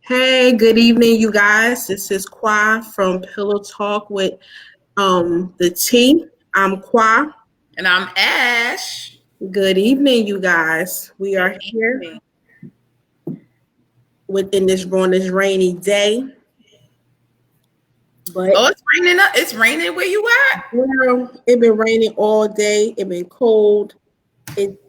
Hey, good evening, you guys. This is Kwa from Pillow Talk with the T. I'm Kwa. And I'm Ash. Good evening, you guys. We Good are here evening. within this on this rainy day, but Oh, it's raining up. It's raining where you at? it been raining all day. It been cold. It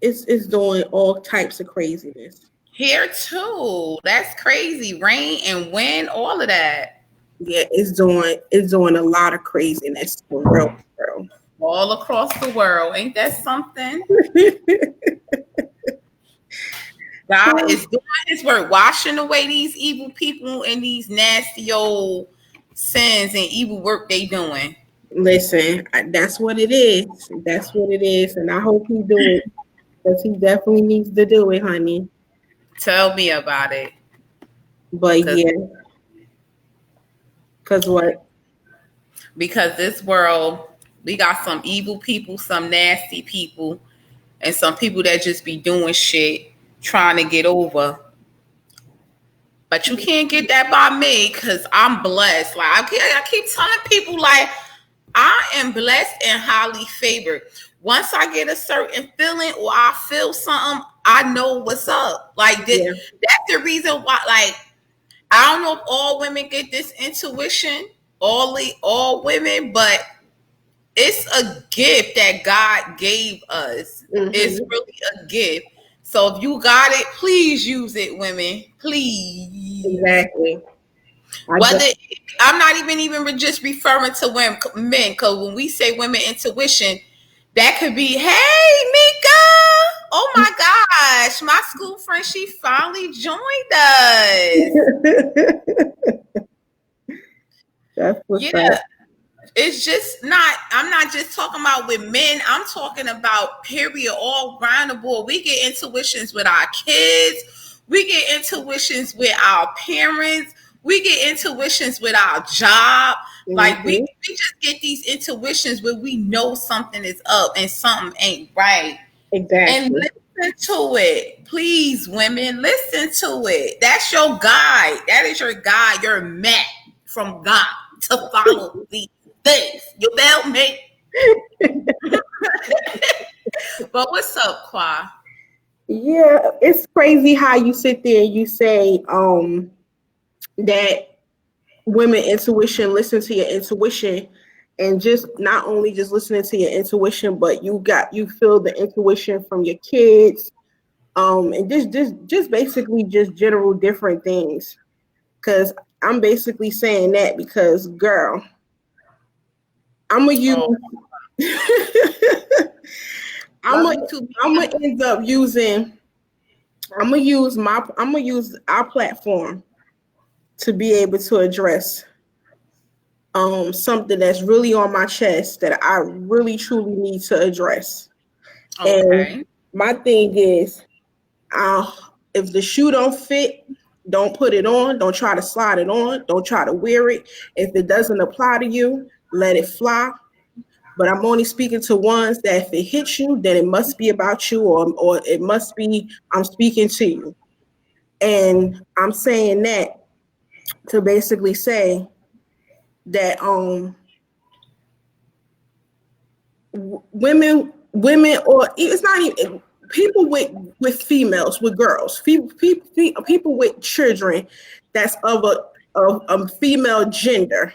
it's doing all types of craziness. Here too. That's crazy. Rain and wind, all of that. Yeah, it's doing a lot of craziness for real, for All across the world. Ain't that something? real. God is doing his work, washing away these evil people and these nasty old sins and evil work they doing. Listen, that's what it is. That's what it is, and I hope he do it because he definitely needs to do it, honey. Tell me about it. But Cause yeah, because what? because this world, we got some evil people, some nasty people, and some people that just be doing shit trying to get over. But you can't get that by me because I'm blessed. Like I keep telling people, like I am blessed and highly favored. Once I get a certain feeling or I feel something, I know what's up. Like Yeah, that's the reason why. Like I don't know if all women get this intuition, all women, but it's a gift that God gave us. It's hmm, really a gift. So if you got it, please use it, women. Please. exactly. I Whether just I'm not even just referring to women, men, because when we say women intuition, that could be, hey, Mika. Oh my gosh, my school friend, she finally joined us. that's what's Yeah, up. it's just not, I'm not just talking about with men, I'm talking about period, all round the board. We get intuitions with our kids, we get intuitions with our parents, we get intuitions with our job. Like Hmm. we just get these intuitions where we know something is up and something ain't right. And Exactly. listen to it. Please, women, listen to it. That's your guide. That is your guide, your map from God to follow these things. You feel me? But what's up, Qua? Yeah, it's crazy how you sit there and you say that women intuition, listen to your intuition, and just not only just listening to your intuition, but you feel the intuition from your kids, and just basically just general different things. Because I'm basically saying that because girl, I'm gonna use Oh, I'm love gonna you too, I'm Mika. gonna end up using I'm gonna use our platform to be able to address something that's really on my chest that I really truly need to address. And Okay. my thing is, uh, if the shoe don't fit, don't put it on. Don't try to slide it on. Don't try to wear it. If it doesn't apply to you, let it fly. But I'm only speaking to ones that if it hits you, then it must be about you, or it must be I'm speaking to you. And I'm saying that to basically say that women or it's not even people with females with girls people with children that's of a female gender.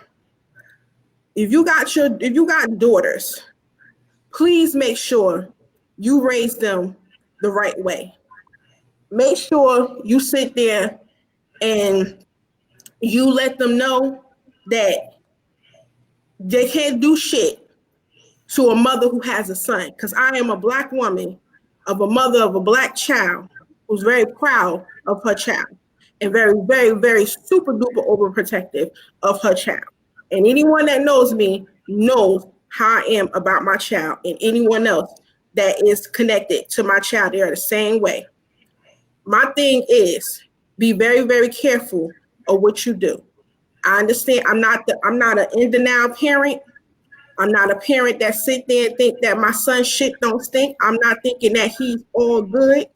If you got daughters, please make sure you raise them the right way. Make sure you sit there and you let them know that they can't do shit to a mother who has a son. Because I am a black woman of a mother of a black child who's very proud of her child and very, very, very super duper overprotective of her child. And anyone that knows me knows how I am about my child, and anyone else that is connected to my child, they are the same way. My thing is be very, very careful of what you do. I understand I'm not an in denial parent. I'm not a parent that sit there and think that my son shit don't stink. I'm not thinking that he's all good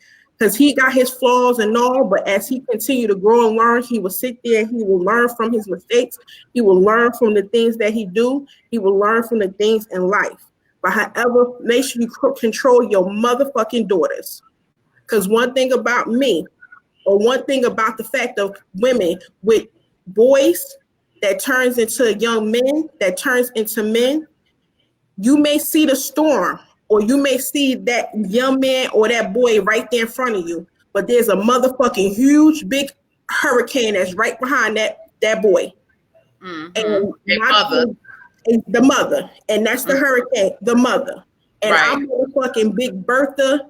because he got his flaws and all, but as he continued to grow and learn, he will sit there, he will learn from his mistakes, he will learn from the things that he do, he will learn from the things in life. But however, make sure you control your motherfucking daughters. Because one thing about me, or one thing about the fact of women with boys that turns into young men, that turns into men, you may see the storm, or you may see that young man or that boy right there in front of you, but there's a motherfucking huge big hurricane that's right behind that boy. Mm-hmm. And the mother, and that's the hurricane, the mother. And right. I'm motherfucking Big Bertha,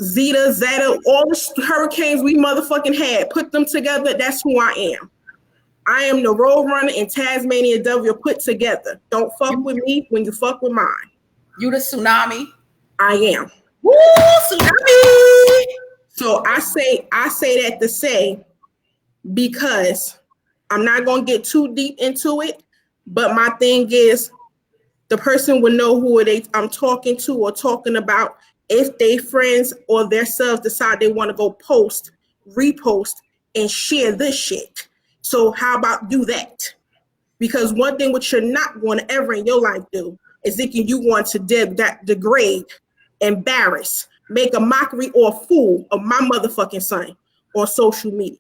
Zeta, all the hurricanes we motherfucking had, put them together, that's who I am. I am the Road Runner and Tasmanian Devil put together. Don't fuck with me when you fuck with mine. You the tsunami? I am. Woo, tsunami! So I say that to say, because I'm not gonna get too deep into it, but my thing is the person will know who I'm talking to or talking about if they friends or their selves decide they want to go post, repost, and share this shit. So how about do that? Because one thing which you're not going to ever in your life do is thinking you want to degrade, embarrass, make a mockery or a fool of my motherfucking son on social media.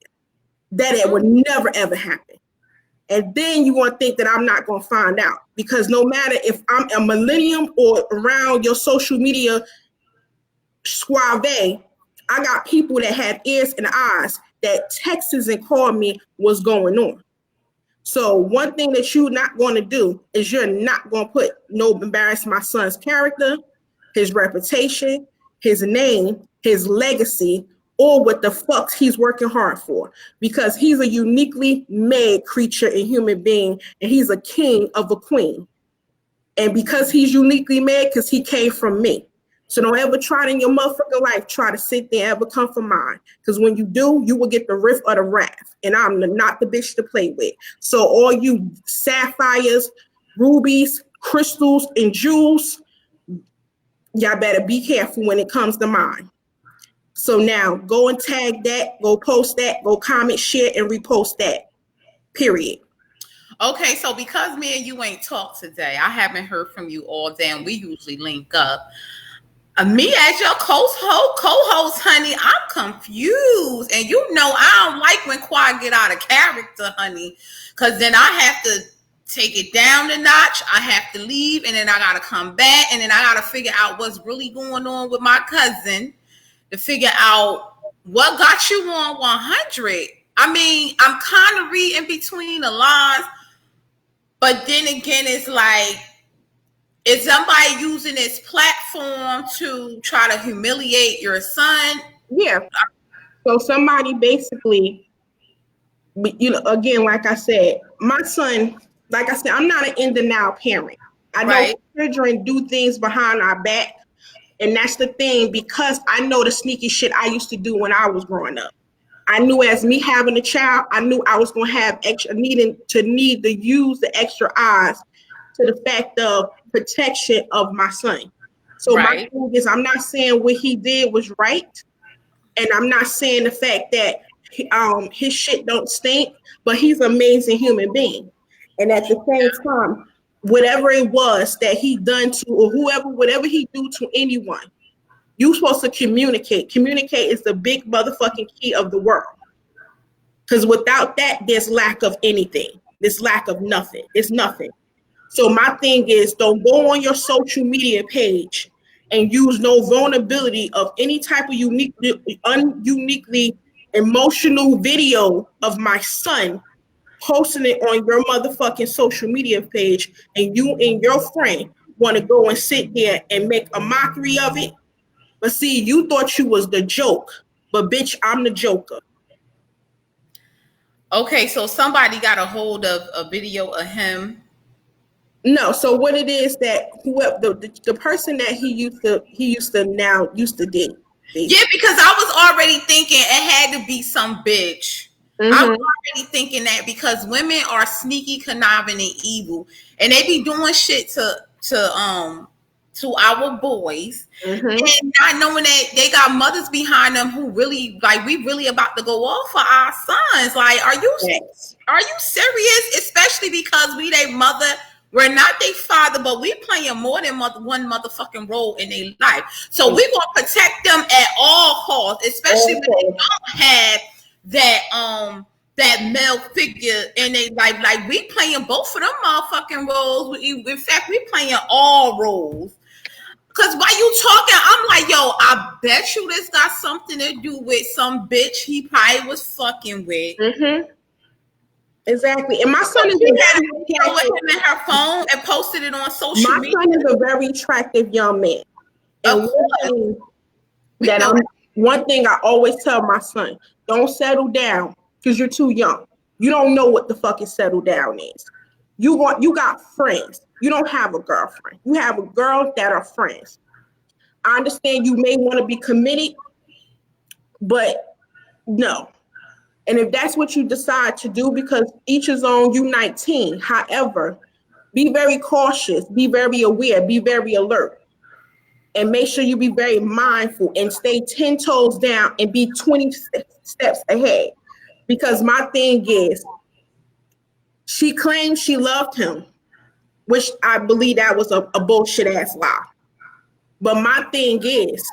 That would never ever happen. And then you want to think that I'm not going to find out, because no matter if I'm a millennium or around your social media suave, I got people that have ears and eyes that texts and call me what's going on. So one thing that you're not going to do is you're not going to embarrass my son's character, his reputation, his name, his legacy, or what the fuck he's working hard for, because he's a uniquely made creature and human being, and he's a king of a queen. And because he's uniquely made, because he came from me. So don't ever try in your motherfucking life, try to sit there and ever come from mine. Because when you do, you will get the riff of the wrath. And I'm not the bitch to play with. So all you sapphires, rubies, crystals, and jewels, y'all better be careful when it comes to mine. So now go and tag that, go post that, go comment, share, and repost that. Period. Okay, so because me and you ain't talked today, I haven't heard from you all day, and we usually link up. Me as your co-host, honey, I'm confused. And you know I don't like when Quad get out of character, honey, because then I have to take it down a notch. I have to leave, and then I got to come back, and then I got to figure out what's really going on with my cousin to figure out what got you on 100. I mean, I'm kind of reading between the lines, but then again, it's like, is somebody using this platform to try to humiliate your son? Yeah. So somebody basically, again, like I said, my son, like I said, I'm not an in denial parent. I know children do things behind our back. And that's the thing, because I know the sneaky shit I used to do when I was growing up. I knew as me having a child, I knew I was going to have need to use the extra eyes to the fact of protection of my son. So my thing is, I'm not saying what he did was right, and I'm not saying the fact that his shit don't stink, but he's an amazing human being. And at the same time, whatever it was that he done to, or whatever he do to anyone, you're supposed to communicate. Communicate is the big motherfucking key of the world. Because without that, there's lack of anything. There's lack of nothing. It's nothing. So my thing is, don't go on your social media page and use no vulnerability of any type of uniquely emotional video of my son, posting it on your motherfucking social media page, and you and your friend want to go and sit there and make a mockery of it. But see, you thought you was the joke, but bitch, I'm the joker. Okay, so somebody got a hold of a video of him. No, so what it is that whoever the person that he used to date. Yeah, because I was already thinking it had to be some bitch. Mm-hmm. I was already thinking that, because women are sneaky, conniving, and evil, and they be doing shit to to our boys, Mm-hmm. and not knowing that they got mothers behind them who really like we really about to go off for our sons. Like, are you serious? Especially because we their mother. We're not their father, but we playing more than one motherfucking role in their life. So we gonna protect them at all costs, especially when they don't have that male figure and they like we playing both of them motherfucking roles. In fact, we playing all roles. Cause while you talking, I'm like, yo, I bet you this got something to do with some bitch he probably was fucking with. Mm-hmm. Exactly. And my son is with him in her phone and posted it on social media. My son is a very attractive young man. And one thing I always tell my son, don't settle down because you're too young. You don't know what the fucking settle down is. You got friends. You don't have a girlfriend. You have a girl that are friends. I understand you may want to be committed, but no. And if that's what you decide to do, because each is on, you 19. However, be very cautious, be very aware, be very alert. And make sure you be very mindful and stay 10 toes down and be 20 steps ahead. Because my thing is, she claimed she loved him, which I believe that was a bullshit ass lie. But my thing is,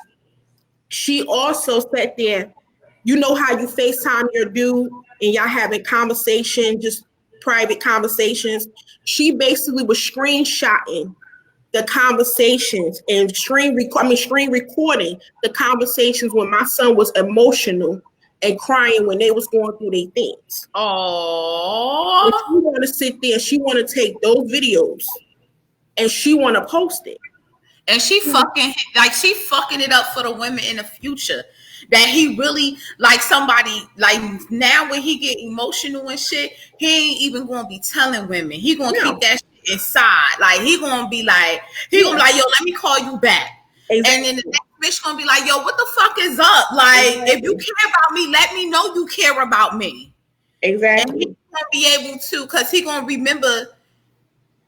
she also sat there, you know how you FaceTime your dude and y'all having conversation, just private conversations. She basically was screenshotting the conversations and screen recording the conversations when my son was emotional and crying when they was going through their things. Oh, she want to sit there, she want to take those videos and she want to post it. And she fucking it up for the women in the future. That he really like somebody like now when he get emotional and shit, he ain't even gonna be telling women. He gonna keep that shit inside. Like he gonna be like, yo, let me call you back. Exactly. And then the next bitch gonna be like, yo, what the fuck is up? Like, if you care about me, let me know you care about me. Exactly. And he's gonna be able to, cause he gonna remember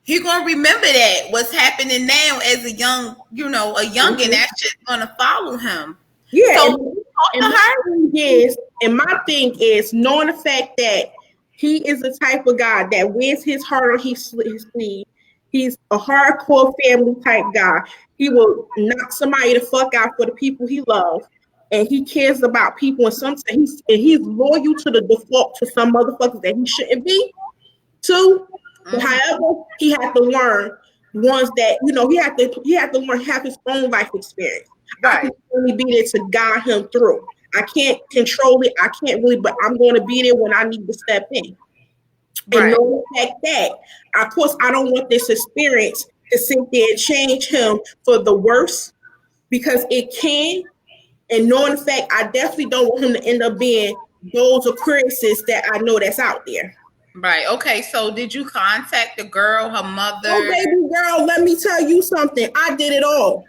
that what's happening now as a young, a youngin', that shit's gonna follow him. Yeah. So, and my thing is knowing the fact that he is the type of guy that wears his heart on his sleeve. He's a hardcore family type guy. He will knock somebody the fuck out for the people he loves. And he cares about people, and sometimes he's loyal to the default to some motherfuckers that he shouldn't be to. But however, he had to learn ones that, he had to learn, have his own life experience. Right. I can only be there to guide him through. I can't control it. I can't really, but I'm going to be there when I need to step in. Right. And knowing the fact that, of course, I don't want this experience to sit there and change him for the worse, because it can. And knowing the fact, I definitely don't want him to end up being those occurrences that I know that's out there. Right. Okay. So did you contact the girl, her mother? Oh, baby girl, let me tell you something. I did it all.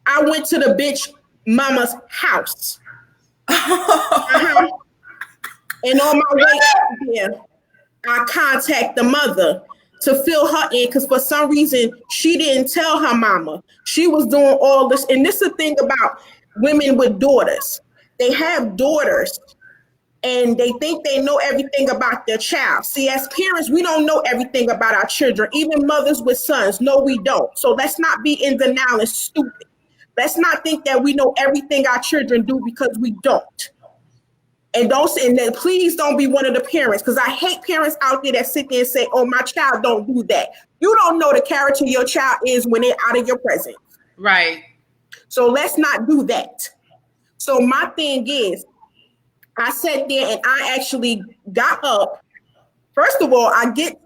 I went to the bitch mama's house. And on my way up there, I contact the mother to fill her in, because for some reason she didn't tell her mama. She was doing all this. And this is the thing about women with daughters. They have daughters and they think they know everything about their child. See, as parents, we don't know everything about our children. Even mothers with sons, no, we don't. So let's not be in denial and stupid. Let's not think that we know everything our children do, because we don't. And then please don't be one of the parents, because I hate parents out there that sit there and say, oh, my child don't do that. You don't know the character your child is when they're out of your presence. Right. So let's not do that. So my thing is, I sat there and I actually got up. First of all, I get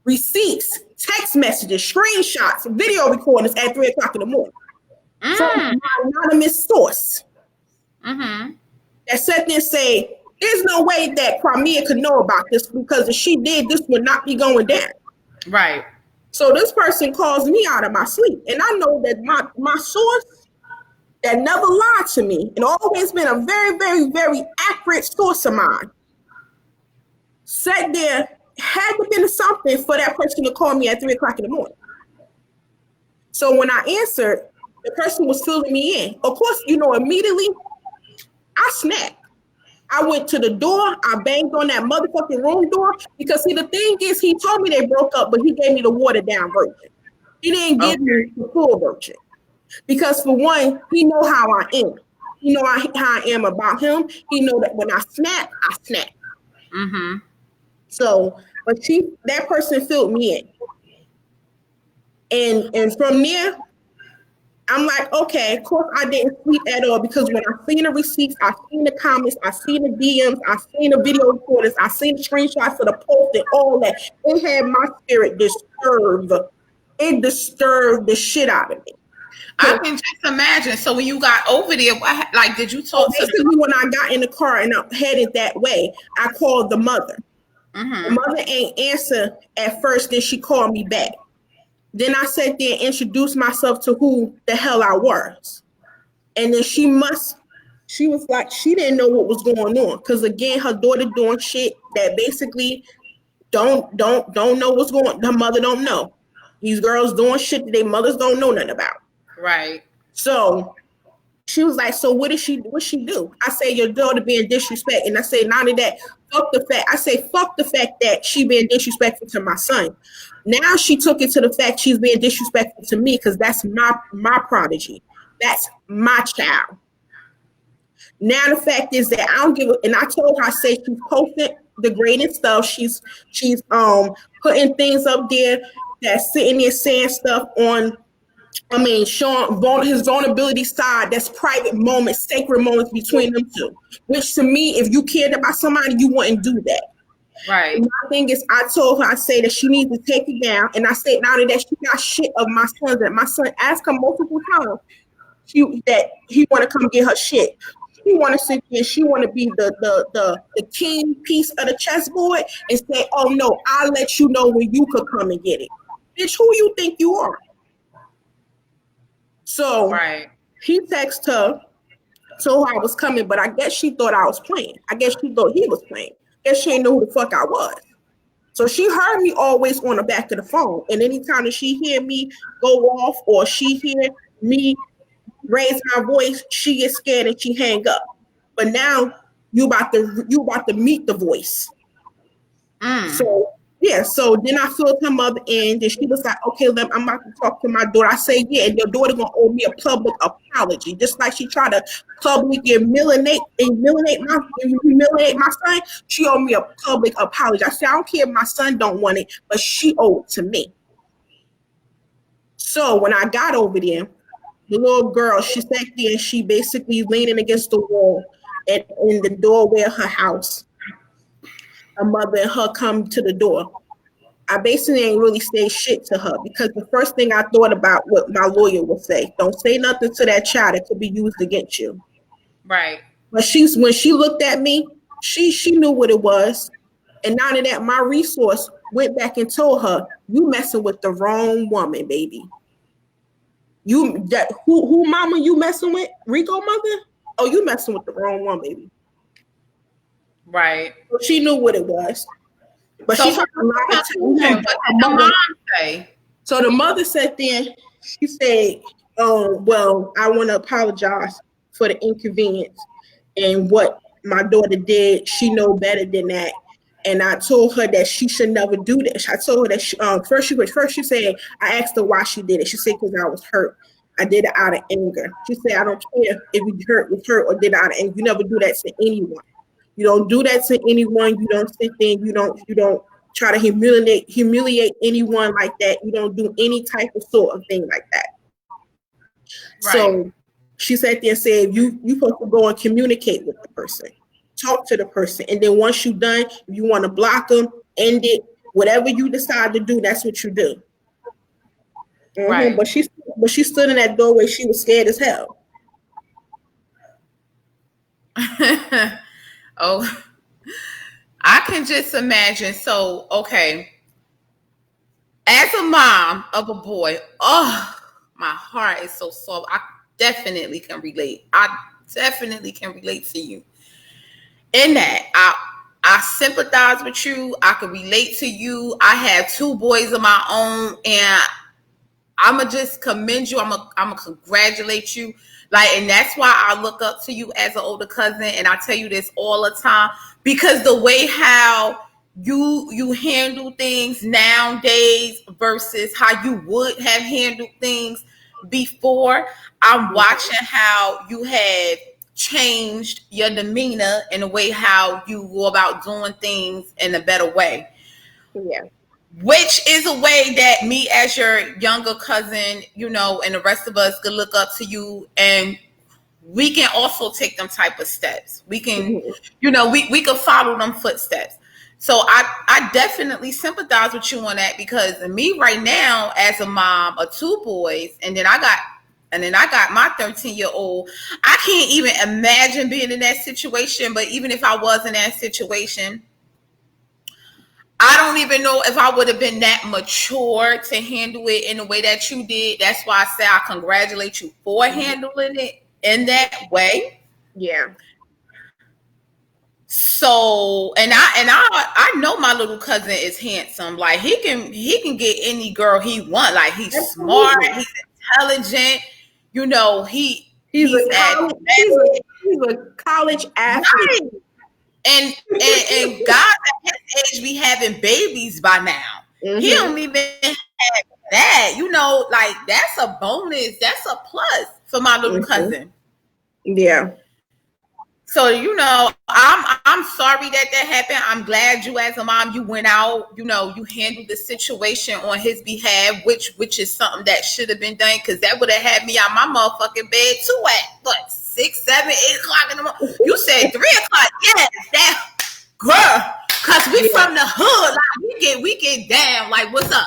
receipts, text messages, screenshots, video recordings at 3:00 in the morning. From my anonymous source. That sat there and say, there's no way that Crimea could know about this, because if she did, this would not be going down. Right. So this person calls me out of my sleep. And I know that my source that never lied to me and always been a very, very, very accurate source of mine, sat there, had to been something for that person to call me at 3:00 in the morning. So when I answered, the person was filling me in. Of course, immediately I snapped. I went to the door. I banged on that motherfucking room door because see, the thing is, he told me they broke up, but he gave me the watered down version. He didn't give me the full version because for one, he know how I am. He know how I am about him. He know that when I snap, I snap. Mm-hmm. So, but that person filled me in, and from there, I'm like, okay, of course I didn't sleep at all because when I seen the receipts, I seen the comments, I seen the DMs, I seen the video recordings, I seen the screenshots of the post and all that. It had my spirit disturbed. It disturbed the shit out of me. I can just imagine. So when you got over there, did you talk to basically when I got in the car and I headed that way, I called the mother. Mm-hmm. The mother ain't answer at first, then she called me back. Then I sat there and introduced myself to who the hell I was. And then she was like, she didn't know what was going on. Because again, her daughter doing shit that basically don't know what's going on. Her mother don't know. These girls doing shit that their mothers don't know nothing about. Right. So she was like, so what she do? I say, your daughter being disrespectful. And I say, not only that, fuck the fact that she being disrespectful to my son. Now she took it to the fact she's being disrespectful to me because that's my prodigy. That's my child. Now the fact is that I don't give a, and I told her, I say she's posting degrading stuff. She's putting things up there that's sitting there saying stuff on, showing his vulnerability side. That's private moments, sacred moments between them two. Which to me, if you cared about somebody, you wouldn't do that. Right. And my thing is, I told her, I say that she needs to take it down. And I said, now that she got shit of my son, that my son asked her multiple times that he want to come get her shit. She want to sit there. She want to be the king piece of the chessboard and say, oh no, I'll let you know when you could come and get it. Bitch, who you think you are? So right. He texted her, told her I was coming, but I guess she thought I was playing. I guess she thought he was playing. Guess she didn't know who the fuck I was. So she heard me always on the back of the phone. And anytime that she hear me go off or she hear me raise my voice, she gets scared and she hang up. But now you about to meet the voice. So yeah, so then I filled her mother in. Then she was like, okay, I'm about to talk to my daughter. I say, yeah, and your daughter gonna owe me a public apology. Just like she tried to publicly humiliate my son, she owed me a public apology. I said, I don't care if my son don't want it, but she owed it to me. So when I got over there, the little girl, she sat there and she basically leaning against the wall and in the doorway of her house. Her mother and her come to the door. I basically ain't really say shit to her because the first thing I thought about what my lawyer would say, don't say nothing to that child that could be used against you. Right. But when she looked at me, she knew what it was. And now that my resource went back and told her, you messing with the wrong woman, baby. Who mama you messing with? Rico mother? Oh, you messing with the wrong one, baby. Right. So she knew what it was. But so she tried to lie to him. What did the mom say? So the mother sat there, she said, well, I want to apologize for the inconvenience and what my daughter did. She know better than that. And I told her that she should never do this. I told her that first she said, I asked her why she did it. She said, because I was hurt. I did it out of anger. She said, I don't care if you was hurt or did it out of anger. You never do that to anyone. You don't do that to anyone. You don't sit there and you don't try to humiliate anyone like that. You don't do any type of sort of thing like that. Right. So she sat there and said, you supposed to go and communicate with the person. Talk to the person. And then once you're done, if you want to block them, end it, whatever you decide to do, that's what you do. Mm-hmm. Right. But she stood in that doorway. She was scared as hell. Oh, I can just imagine. So, okay. As a mom of a boy, oh, my heart is so soft. I definitely can relate. I definitely can relate to you. In that, I sympathize with you. I can relate to you. I have 2 boys of my own, and I'ma just commend you. I'ma congratulate you. Like, and that's why I look up to you as an older cousin, and I tell you this all the time, because the way how you handle things nowadays versus how you would have handled things before. I'm watching how you have changed your demeanor in a way how you go about doing things in a better way. Yeah. Which is a way that me as your younger cousin, you know, and the rest of us could look up to you, and we can also take them type of steps. We can, you know, we can follow them footsteps. So I definitely sympathize with you on that, because me right now as a mom of 2 boys, and then I got my 13-year-old, I can't even imagine being in that situation. But even if I was in that situation, I don't even know if I would have been that mature to handle it in the way that you did. That's why I say I congratulate you for handling it in that way. Yeah. So, and I know my little cousin is handsome. Like, he can get any girl he want. Like, he's smart, he's intelligent. You know, he's a college athlete. Right. And guys at his age be having babies by now. He don't even have that. You know, like, that's a bonus. That's a plus for my little cousin. Yeah. So, you know, I'm sorry that happened. I'm glad you as a mom, you went out, you know, you handled the situation on his behalf, which is something that should have been done, because that would have had me out my motherfucking bed too at what, 6, 7, 8 o'clock in the morning. You said 3 o'clock. Yes, that girl. Cause we from the hood. Like, we get down. Like, what's up?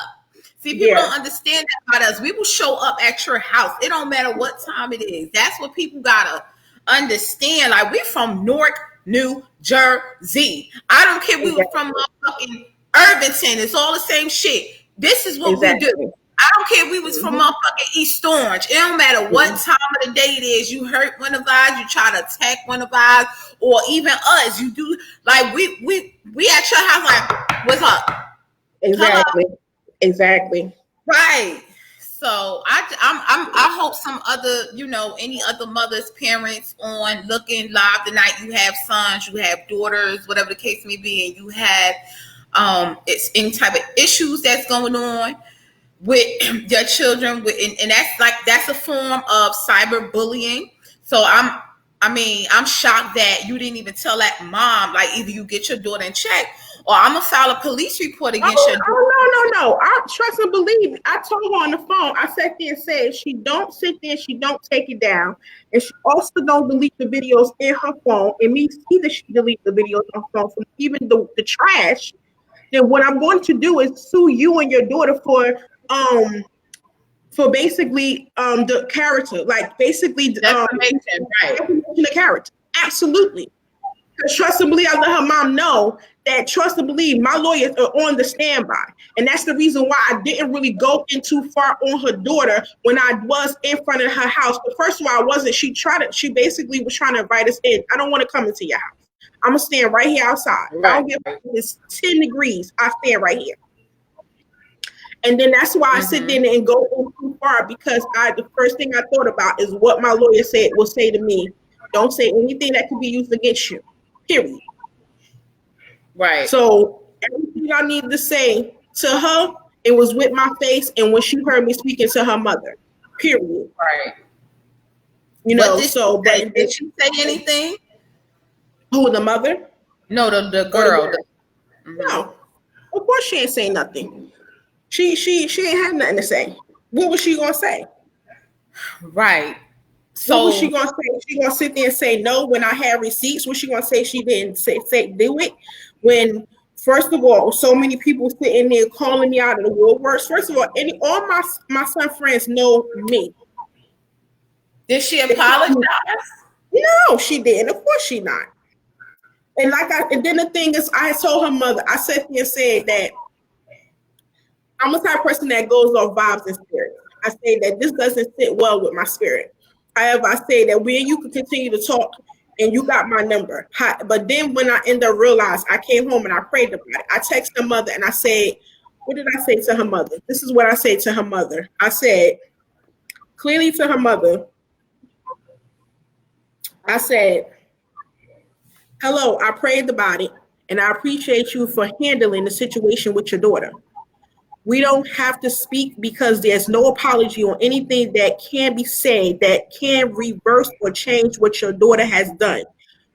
See, people don't understand that about us. We will show up at your house. It don't matter what time it is. That's what people gotta understand. Like, we from Newark, New Jersey. I don't care if we were from motherfucking Irvington. It's all the same shit. This is what we do. I don't care if we was from motherfucking East Orange. It don't matter what time of the day it is. You hurt one of ours, you try to attack one of ours, or even us. You do, like, we at your house like, what's up? Exactly. Right. So I hope some other, you know, any other mothers, parents on looking live tonight, you have sons, you have daughters, whatever the case may be, and you have it's any type of issues that's going on with your children, and that's a form of cyberbullying. So I'm shocked that you didn't even tell that mom, like, either you get your daughter in check, or I'm gonna file a police report against your daughter. No. I trust and believe. I told her on the phone. I sat there and said, she don't sit there, she don't take it down, and she also don't delete the videos in her phone. And me, either she delete the videos on her phone from even the trash. Then what I'm going to do is sue you and your daughter for basically the character, like, basically defamation, right? The character, absolutely. Because trust and believe, I let her mom know that trust and believe my lawyers are on the standby, and that's the reason why I didn't really go in too far on her daughter when I was in front of her house. But first of all, I wasn't. She basically was trying to invite us in. I don't want to come into your house. I'm gonna stand right here outside. Right. I don't give a it's 10 degrees. I stand right here. And then that's why I sit there and go too far, because the first thing I thought about is what my lawyer will say to me. Don't say anything that could be used against you. Period. Right. So everything I needed to say to her, it was with my face, and when she heard me speaking to her mother. Period. Right. You know. So, but did she say anything? Who, the mother? No, the girl. No, of course she ain't say nothing. She ain't had nothing to say. What was she gonna say? Right. So what was she gonna say? She gonna sit there and say no when I had receipts? Was she gonna say she didn't say do it? When, first of all, so many people sitting there calling me out of the woodworks. First of all, all my son friends know me. Did she apologize? No, she didn't. Of course she not. And then the thing is, I told her mother, I sat there and said that I'm the type of person that goes off vibes and spirit. I say that this doesn't sit well with my spirit. However, I say that you can continue to talk, and you got my number. But then when I end up realize, I came home and I prayed about it. I texted the mother and I said, what did I say to her mother? This is what I said to her mother. I said clearly to her mother, I said, hello, I prayed about it, and I appreciate you for handling the situation with your daughter. We don't have to speak because there's no apology on anything that can be said that can reverse or change what your daughter has done.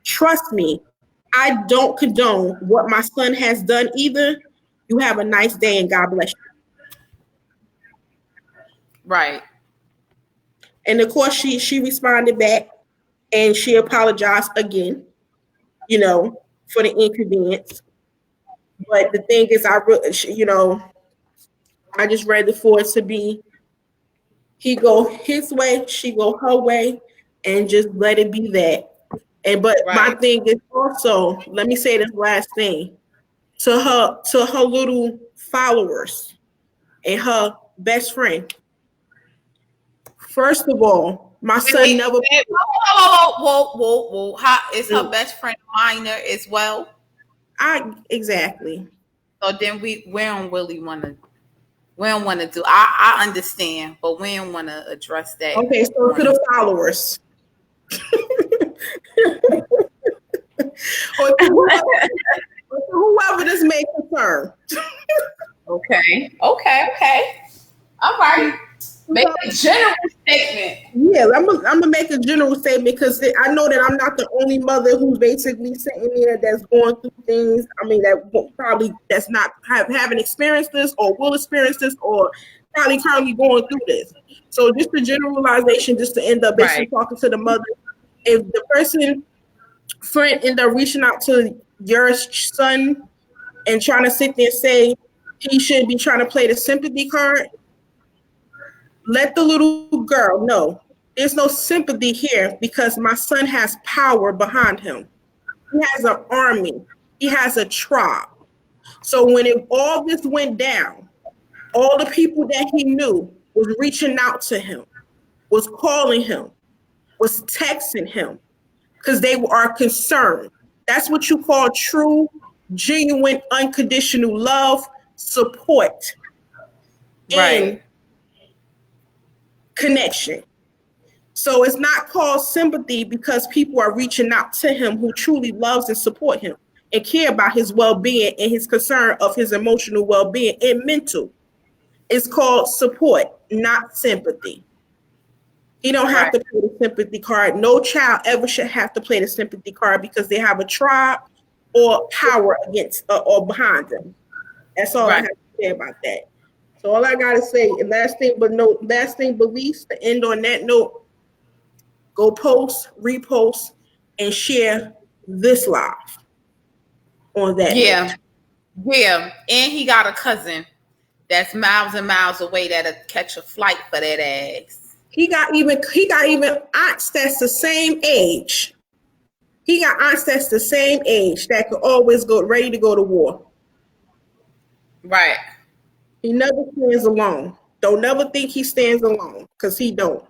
Trust me, I don't condone what my son has done either. You have a nice day and God bless you. Right. And of course, she responded back and she apologized again, for the inconvenience. But the thing is, I just read for it to be, he go his way, she go her way, and just let it be that. But my thing is also, let me say this last thing to her little followers and her best friend. First of all, my son never. Whoa. How is her best friend minor as well? Exactly. So then we don't really want to. We don't want to do. I understand, but we don't want to address that. Okay, so to the followers. or to whoever this may concern. Okay. All right. Make a general statement. Yeah, I'm gonna make a general statement because I know that I'm not the only mother who's basically sitting there that's going through things. I mean, that's not haven't experienced this or will experience this or probably currently going through this. So just a generalization, just to end up basically talking to the mother. If the friend end up reaching out to your son and trying to sit there and say he should be trying to play the sympathy card, let the little girl know there's no sympathy here because my son has power behind him. He has an army. He has a tribe. So when all this went down, all the people that he knew was reaching out to him, was calling him, was texting him because they are concerned. That's what you call true, genuine, unconditional love, support, and connection. So it's not called sympathy because people are reaching out to him who truly loves and support him and care about his well-being and his concern of his emotional well-being and mental. It's called support, not sympathy. He don't have to play the sympathy card. No child ever should have to play the sympathy card because they have a tribe or power against or behind them. That's all I have to say about that. So all I gotta say, and last thing but least, to end on that note, go post, repost, and share this live on that. Yeah. And he got a cousin that's miles and miles away that'll catch a flight for that ass. He got even aunts that's the same age. He got aunts that's the same age that could always go ready to go to war. Right. He never stands alone. Don't never think he stands alone, because he don't.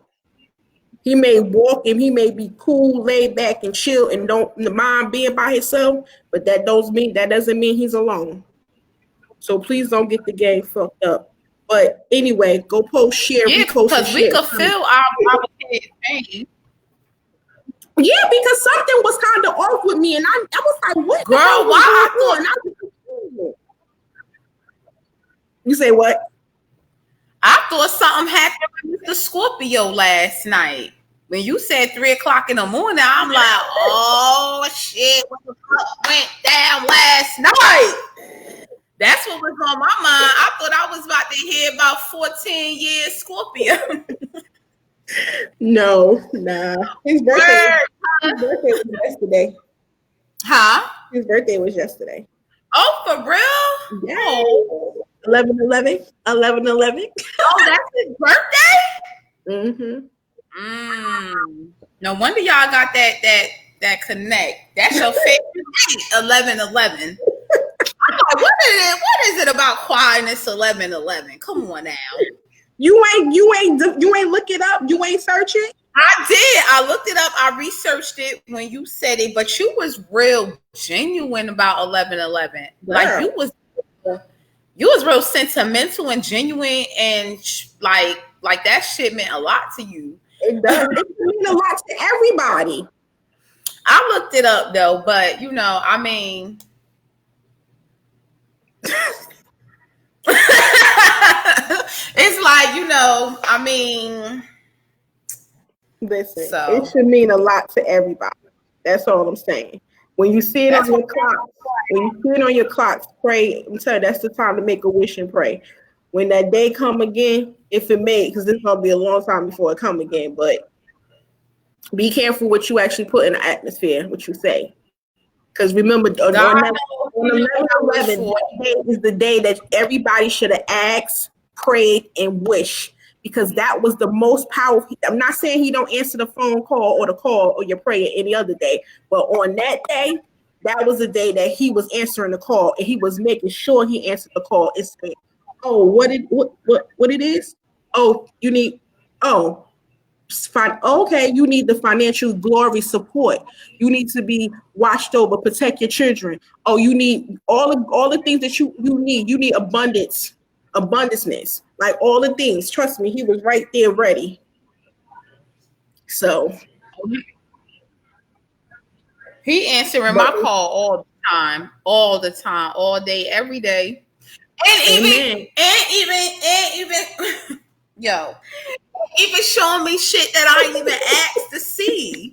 He may walk and he may be cool, laid back, and chill, and don't mind being by himself, but that doesn't mean he's alone. So please don't get the game fucked up. But anyway, go post, share, repost, because we could feel our kids' pain. Yeah, because something was kind of off with me, and I was like, "What, girl? Why I thought?" You say what? I thought something happened with Mr. Scorpio last night. When you said 3:00 in the morning, I'm like, oh shit, what the fuck went down last night? That's what was on my mind. I thought I was about to hear about 14 years Scorpio. No, nah. His birthday was yesterday. Huh? His birthday was yesterday. Oh, for real? Yeah. Oh. 11/11. Oh, that's his birthday? Mm-hmm. No wonder y'all got that connect. That's your favorite date, 11/11. I'm like, what is it about quietness 11/11? Come on now. You ain't look it up. You ain't search it. I did. I looked it up. I researched it when you said it, but you was real genuine about 11/11. Like you was You was real sentimental and genuine, and like that shit meant a lot to you. It does. It means a lot to everybody. I looked it up though, but you know, I mean, it's like, you know, I mean, listen, so. It should mean a lot to everybody. That's all I'm saying. When you see it on your clocks, pray. I'm telling you, that's the time to make a wish and pray. When that day come again, if it may, because it's gonna be a long time before it come again, but be careful what you actually put in the atmosphere, what you say. Because remember, on 11/11, that day is the day that everybody should have asked, prayed, and wished. Because that was the most powerful. I'm not saying he don't answer the phone call or the call or your prayer any other day, but on that day, that was the day that he was answering the call, and he was making sure he answered the call and said, "Oh, what it is? Oh, you need. Oh, fine. Okay, you need the financial glory support. You need to be watched over, protect your children. Oh, you need all the things that you need. You need abundanceness, like all the things. Trust me, he was right there ready. So he answering my call all the time, all day, every day, and even yo, even showing me shit that I ain't even asked to see.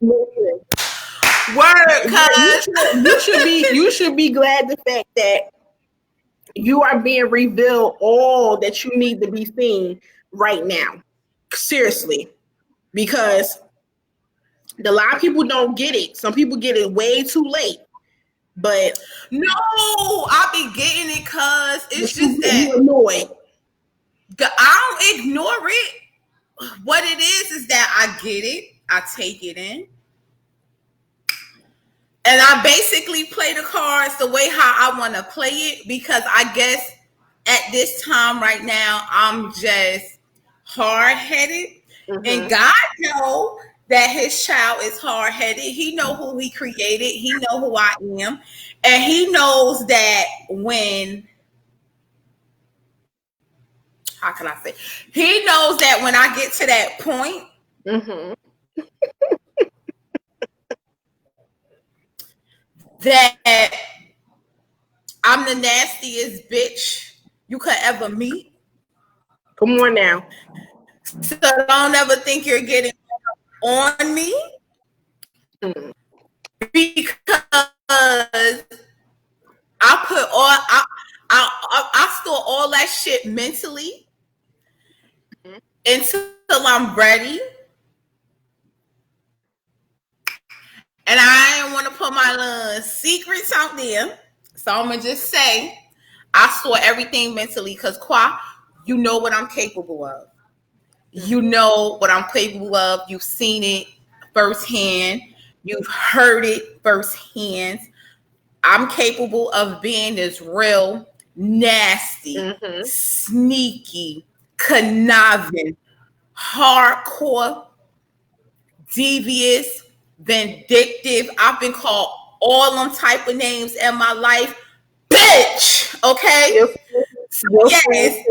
Word, cuz you should be glad the fact that you are being revealed all that you need to be seen right now. Seriously. Because a lot of people don't get it. Some people get it way too late. But no, I be getting it cuz it's just that you annoyed. I don't ignore it. What it is that I get it, I take it in, and I basically play the cards the way how I want to play it, because I guess at this time right now I'm just hard-headed, and God knows that his child is hard-headed. He know who he created. He know who I am, and he knows that when, how can I say? He knows that when I get to that point, that I'm the nastiest bitch you could ever meet. Come on now. So don't ever think you're getting on me, because I put all I store all that shit mentally until I'm ready. And I didn't want to put my little secrets out there. So I'm going to just say I store everything mentally, because you know what I'm capable of. You know what I'm capable of. You've seen it firsthand. You've heard it firsthand. I'm capable of being this real nasty, sneaky, conniving, hardcore, devious, vindictive. I've been called all them type of names in my life. Bitch, okay? Yes.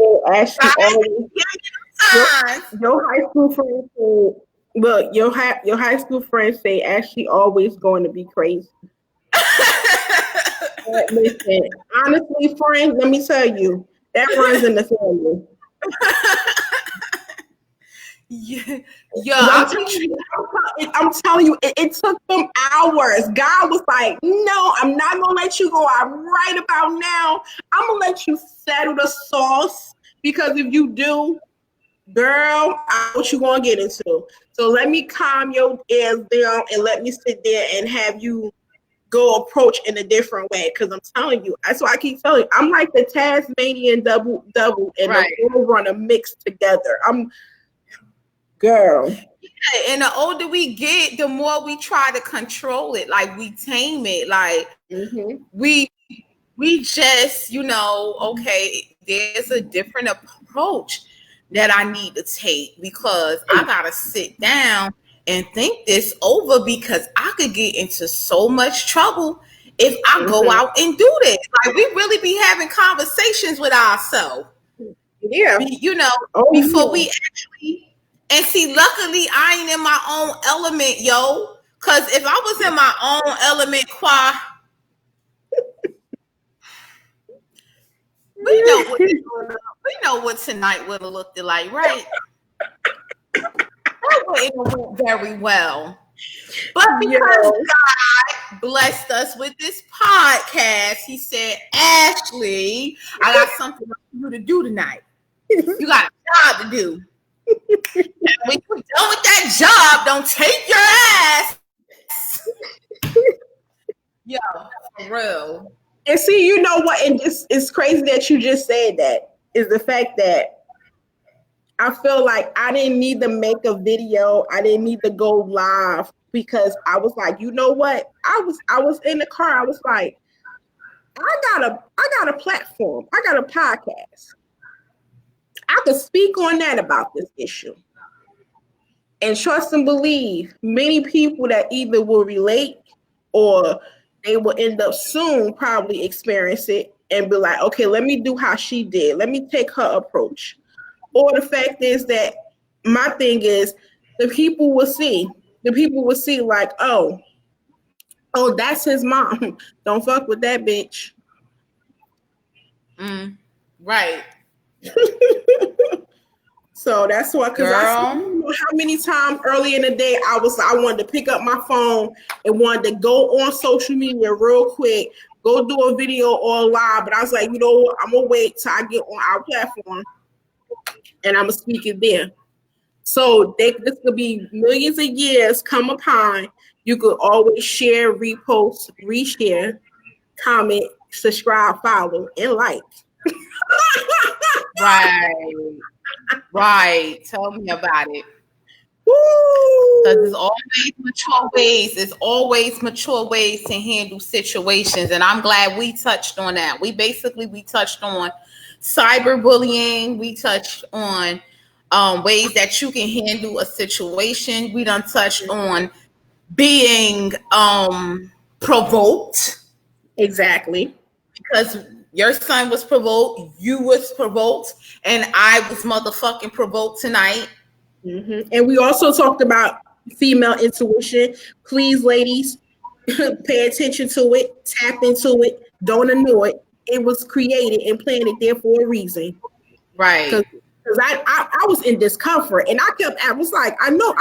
Your high school friends say, look, your high school friends say Ashley always going to be crazy. Listen, honestly, friends, let me tell you, that runs in the family. I'm telling you, it took them hours. God was like, no, I'm not gonna let you go out right about now. I'm gonna let you settle the sauce, because if you do, girl, I know what you gonna get into. So let me calm your ears down and let me sit there and have you go approach in a different way. Because I'm telling you, that's why I keep telling you, I'm like the Tasmanian double and the Roadrunner mixed together. Girl. Yeah, and the older we get, the more we try to control it. Like, we tame it. Like, we just, okay, there's a different approach that I need to take, because I gotta sit down and think this over, because I could get into so much trouble if I go out and do this? Like, we really be having conversations with ourselves. Yeah. You know, before we actually, and see, luckily I ain't in my own element, yo. Cause if I was in my own element, we know what tonight would have looked like, right? That wouldn't went very well. But because God blessed us with this podcast, he said, Ashley, I got something for you to do tonight. You got a job to do. And when you're done with that job, don't take your ass. Yo, for real. And see, you know what? And it's crazy that you just said that, is the fact that I feel like I didn't need to make a video. I didn't need to go live, because I was like, you know what? I was in the car. I was like, I got a platform. I got a podcast. I could speak on that about this issue. And trust and believe, many people that either will relate or they will end up soon probably experience it and be like, okay, let me do how she did. Let me take her approach. Or the fact is that my thing is, the people will see like, oh, that's his mom. Don't fuck with that bitch. Right. So that's why, because I don't know how many times early in the day I wanted to pick up my phone and wanted to go on social media real quick, go do a video or live. But I was like, you know what? I'm gonna wait till I get on our platform and I'm gonna speak it there. So this could be millions of years come upon. You could always share, repost, reshare, comment, subscribe, follow, and like. Right. Tell me about it. Because there's always mature ways. There's always mature ways to handle situations. And I'm glad we touched on that. We touched on cyberbullying. We touched on ways that you can handle a situation. We done touched on being provoked. Exactly. Because your son was provoked, you was provoked, and I was motherfucking provoked tonight. Mm-hmm. And we also talked about female intuition. Please, ladies, pay attention to it, tap into it, don't ignore it. It was created and planted there for a reason. Right. Because I was in discomfort, and I was like, I'm not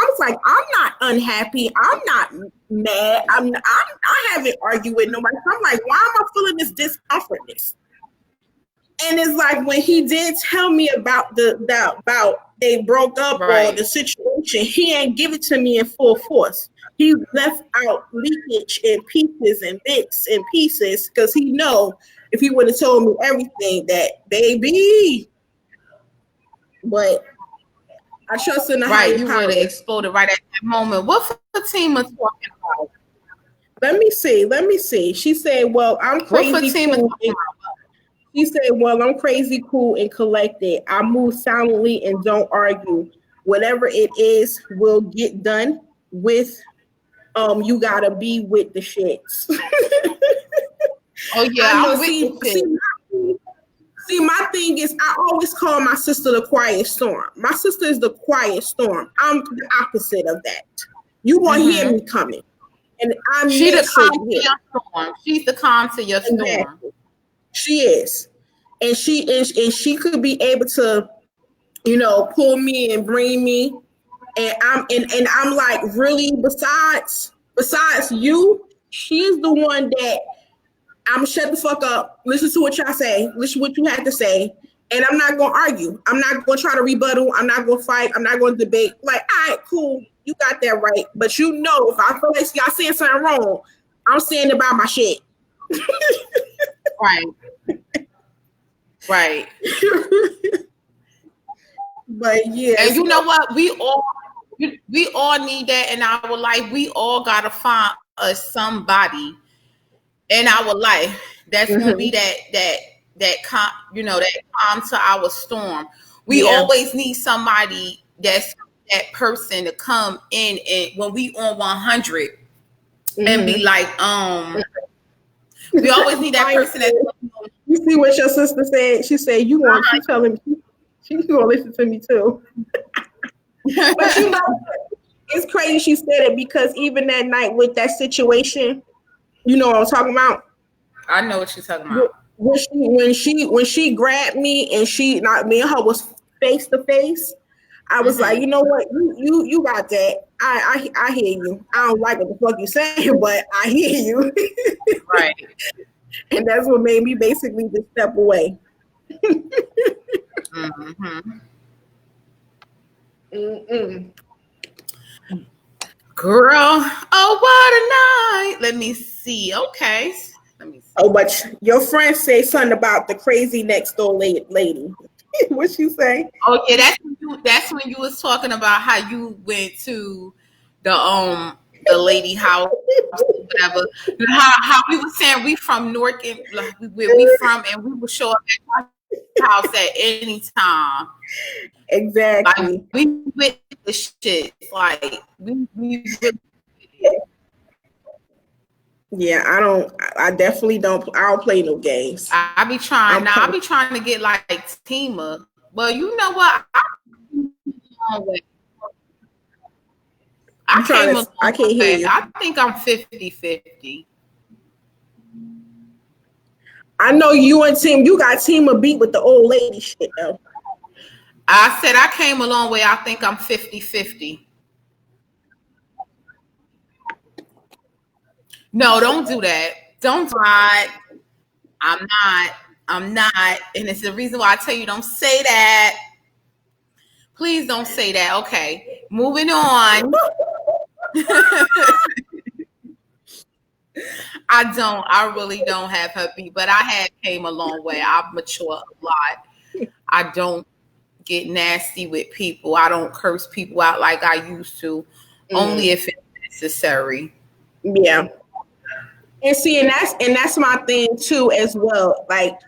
unhappy. I'm not mad. I haven't argued with nobody. So I'm like, why am I feeling this discomfortness? And it's like, when he did tell me about they broke up or the situation, he ain't give it to me in full force. He left out leakage and pieces and bits and pieces, because he know if he would have told me everything, that baby. But I trust in the higher power. You would have exploded right at that moment. What Fatima talking about? Let me see. She said, well, I'm crazy. What Fatima cool. She said, well, I'm crazy, cool, and collected. I move silently and don't argue. Whatever it is will get done with. You gotta be with the shits. Oh yeah, I'm with you. See, my thing is, I always call my sister the quiet storm. My sister is the quiet storm. I'm the opposite of that. You won't hear me coming. And I'm She's the calm to your storm. She's the calm to your storm. Exactly. She is. And she could be able to, pull me and bring me. And I'm like, really, besides you, she's the one that I'm gonna shut the fuck up, listen to what y'all say, listen to what you have to say, and I'm not gonna argue. I'm not gonna try to rebuttal. I'm not gonna fight. I'm not gonna debate. Like, all right, cool, you got that right. But if I feel like y'all saying something wrong, I'm saying about my shit. Right. But yeah. And you know what? We all need that in our life. We all gotta find somebody in our life that's gonna be that calm, that calm to our storm. We always need somebody that's that person to come in and when we on 100 and be like, We always need that person that. You see what your sister said? She said, "You want to tell him she's gonna listen to me too." But you know, it's crazy she said it because even that night with that situation, you know what I'm talking about. I know what you're talking about. When she grabbed me and me and her was face to face, I was like, you know what, you got that. I hear you. I don't like what the fuck you saying, but I hear you. Right. And that's what made me basically just step away. Girl, oh what a night. Let me see. Okay. Let me see. Oh, but your friend say something about the crazy next door lady. What you say? Oh yeah, that's when you was talking about how you went to the lady house, whatever. How we were saying we from Newark, and where we from, and we would show up at our house at any time. Exactly. Like, we with the shit. Like we Yeah, I definitely don't. I don't play no games. I be trying. I be trying to get like Tima. Well, you know what? I can't hear you. I think I'm 50-50. I know you and Tim. You got Tima beat with the old lady shit though. I said I came a long way. I think I'm 50-50. No, don't do that. Don't lie. I'm not. And it's the reason why I tell you don't say that. Please don't say that. Okay. Moving on. I really don't have her beat, but I had came a long way. I've matured a lot. I don't get nasty with people. I don't curse people out like I used to, only if it's necessary. Yeah. And see, and that's my thing too as well. Like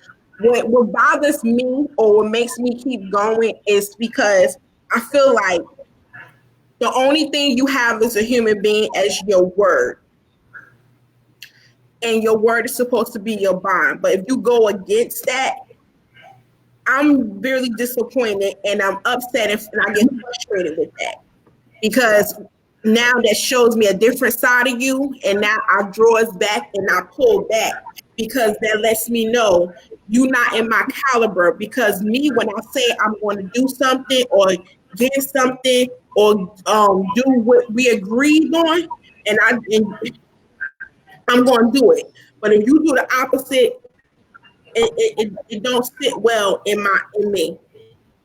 what bothers me or what makes me keep going is because I feel like the only thing you have as a human being is your word. And your word is supposed to be your bond. But if you go against that, I'm really disappointed and I'm upset and I get frustrated with that. Because now that shows me a different side of you, and now I draw us back and I pull back because that lets me know you're not in my caliber. Because me, when I say I'm going to do something or get something or do what we agreed on, and I'm going to do it. But if you do the opposite, it don't sit well in me.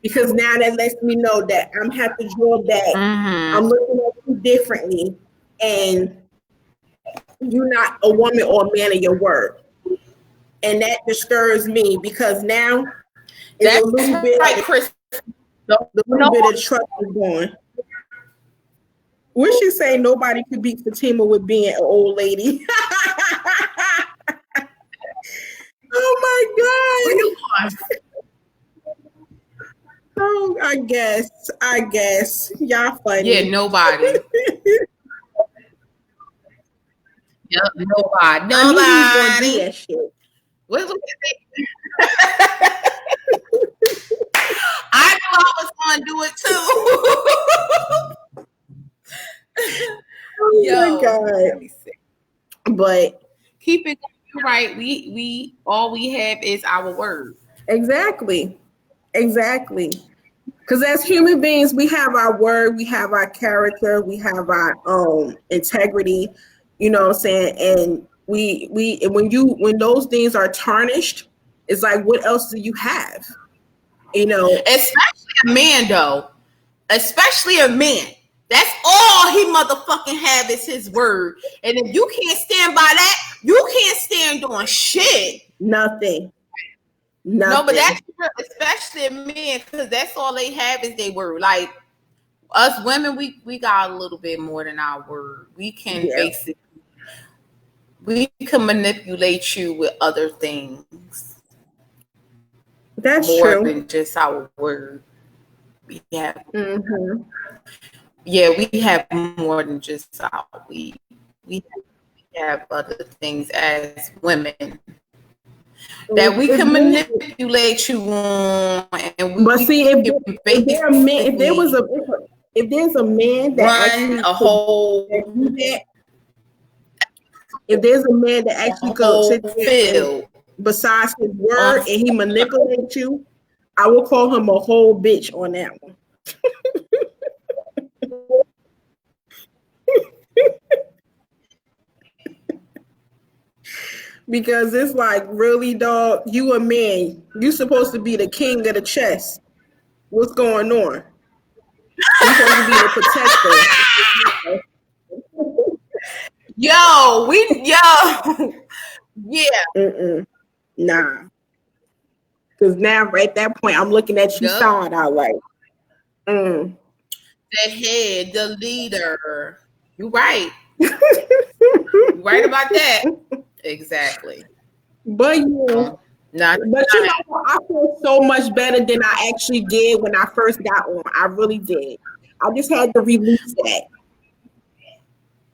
Because now that lets me know that I'm have to draw back. I'm looking at you differently, and you're not a woman or a man of your word, and that disturbs me because now it's a little bit like Chris. The little bit of trust is gone. Would she say nobody could beat Fatima with being an old lady? Oh my God. Oh, I guess. Y'all funny. Yeah, nobody. Yep, nobody. Gonna do that shit. What I knew I was gonna do it too. Oh my God. Let me see. But keep it right. We all we have is our word. Exactly. Because as human beings, we have our word, we have our character, we have our integrity. You know what I'm saying? And when those things are tarnished, it's like, what else do you have? You know, especially a man though. Especially a man. That's all he motherfucking have is his word. And if you can't stand by that, you can't stand on shit. Nothing. No, but that's especially a man, because that's all they have is their word. Like us women, we got a little bit more than our word. We can basically manipulate you with other things. That's more true. than just our word. We have we have more than just our we have have other things as women that we can manipulate you on, and we but see, if there's a man that run actually a whole do that, if there's a man that actually goes sit there besides his word and he manipulates you, I will call him a whole bitch on that one. Because it's like, really, dog, you a man. You supposed to be the king of the chess. What's going on? You're supposed to be the protector. Yeah. Nah. Because now, right at that point, I'm looking at you side out like, the head, the leader. You're right. Right about that. Exactly. But yeah. But you know, I feel so much better than I actually did when I first got on. I really did. I just had to release that.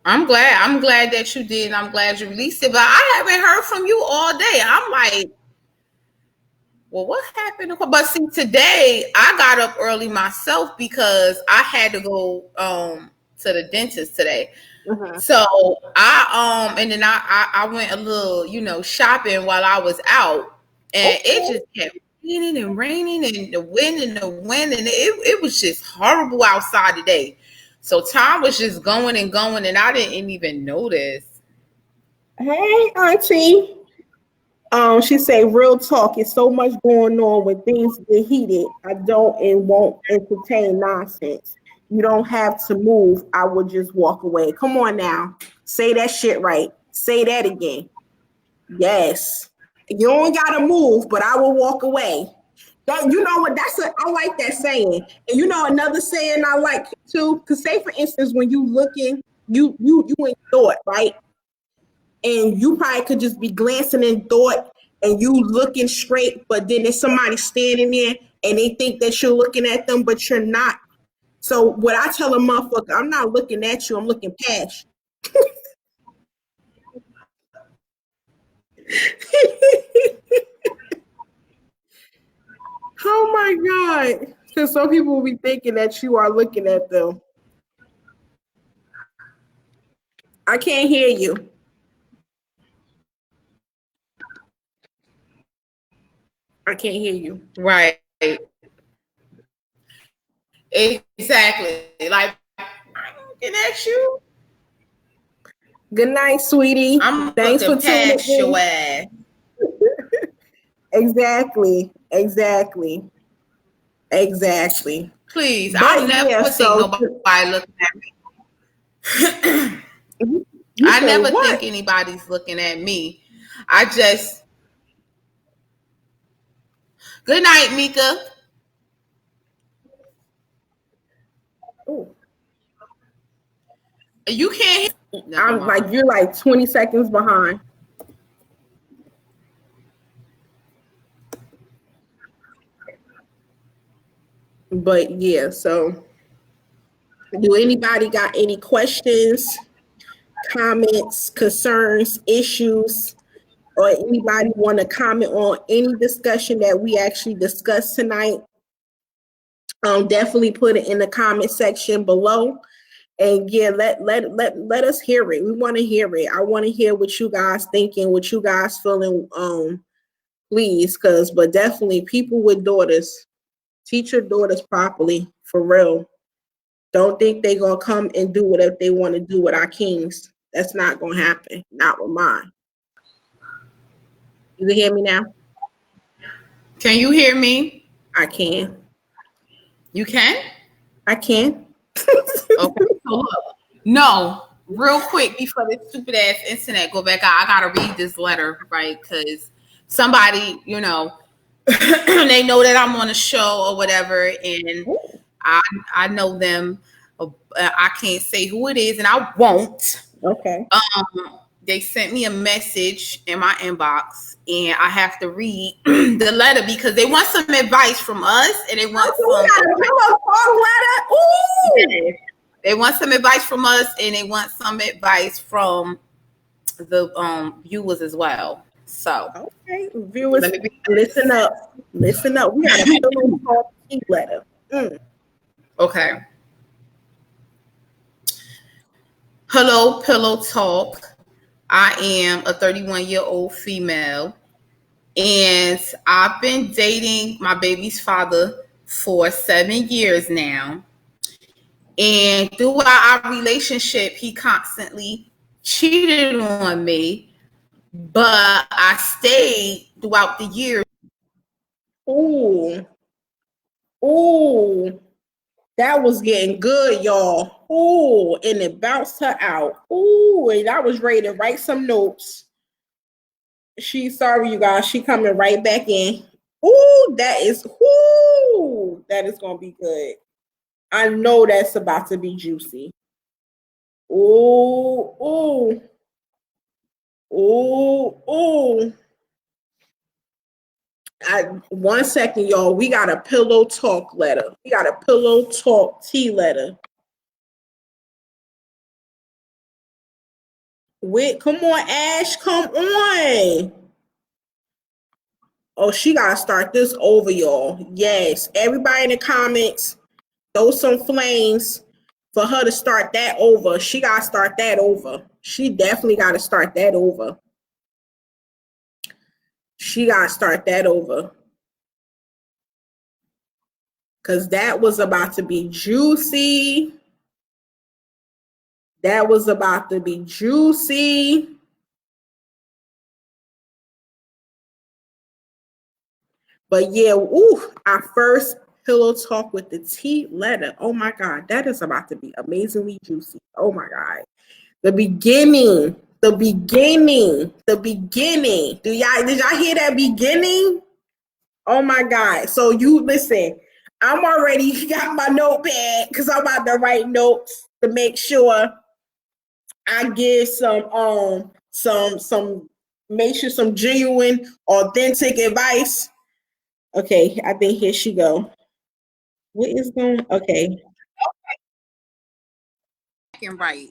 I'm glad that you did. I'm glad you released it. But I haven't heard from you all day. I'm like, well, what happened? But see, today I got up early myself because I had to go to the dentist today. Mm-hmm. So I and then I went a little, shopping while I was out, and it just kept raining and the wind and it was just horrible outside today. So time was just going and going, and I didn't even notice. Hey, auntie. She say, real talk. It's so much going on when things get heated. I don't and won't entertain nonsense. You don't have to move. I will just walk away. Come on now. Say that shit right. Say that again. Yes. You don't gotta move, but I will walk away. That, you know what? I like that saying. And you know another saying I like too. Cause say for instance, when you looking, you in thought, right? And you probably could just be glancing in thought and you looking straight, but then there's somebody standing there and they think that you're looking at them, but you're not. So what I tell a motherfucker, I'm not looking at you, I'm looking past you. Oh my God. Because some people will be thinking that you are looking at them. I can't hear you. I can't hear you. Right. Exactly. Like, I'm looking at you. Good night, sweetie. Thanks for tuning in. Your ass. Exactly. Please, I never think nobody looking at me. I never think anybody's looking at me. I just. Good night, Mika. Ooh. You can't. I'm like, you're like 20 seconds behind. But yeah, so do anybody got any questions, comments, concerns, issues, or anybody want to comment on any discussion that we actually discussed tonight? Definitely put it in the comment section below. And yeah, let us hear it. We want to hear it. I want to hear what you guys thinking, what you guys feeling. Please, but definitely people with daughters, teach your daughters properly, for real. Don't think they gonna come and do whatever they want to do with our kings. That's not gonna happen. Not with mine. You can hear me now? Can you hear me? I can. You can? I can. Okay. No, real quick before this stupid ass internet go back out, I gotta read this letter, right? Because somebody, they know that I'm on a show or whatever, and I know them. I can't say who it is, and I won't. Okay. They sent me a message in my inbox, and I have to read the letter because they want some advice from us, and they want They want some advice from us, and they want some advice from the viewers as well. So okay, viewers, let me be listen up. Listen up. We got a pillow talk tea letter. okay. Hello, Pillow Talk. I am a 31-year-old female, and I've been dating my baby's father for 7 years now. And throughout our relationship, he constantly cheated on me, but I stayed throughout the years. Ooh, ooh, that was getting good, y'all. Ooh, and it bounced her out. Ooh, and I was ready to write some notes. She's sorry, you guys. She coming right back in. Ooh, that is gonna be good. I know that's about to be juicy. Ooh, ooh, ooh, ooh. 1 second, y'all. We got a pillow talk letter. We got a pillow talk tea letter. Wait, come on, Ash. Come on. Oh, she gotta start this over, y'all. Yes. Everybody in the comments, throw some flames for her to start that over. She gotta start that over. She definitely gotta start that over. She gotta start that over. Cause that was about to be juicy. That was about to be juicy. But yeah, ooh, our first pillow talk with the tea letter. Oh my God, that is about to be amazingly juicy. Oh my God. The beginning. Did y'all hear that beginning? Oh my God. So you listen, I'm already got my notepad because I'm about to write notes to make sure I give make sure some genuine, authentic advice. Okay, I think here she go. What is going? Okay. And right.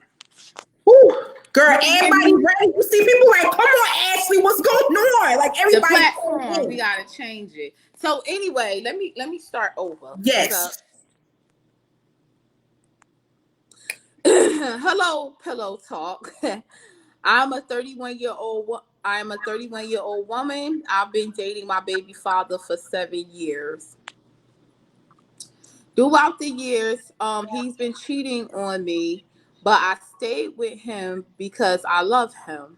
Whew. Girl, everybody ready. You see people like, come on, Ashley, what's going on? Like The everybody. platform, we gotta change it. So anyway, let me start over. Yes. Hello, Pillow Talk. I'm a 31-year-old woman. I've been dating my baby father for 7 years. Throughout the years, he's been cheating on me, but I stayed with him because I love him.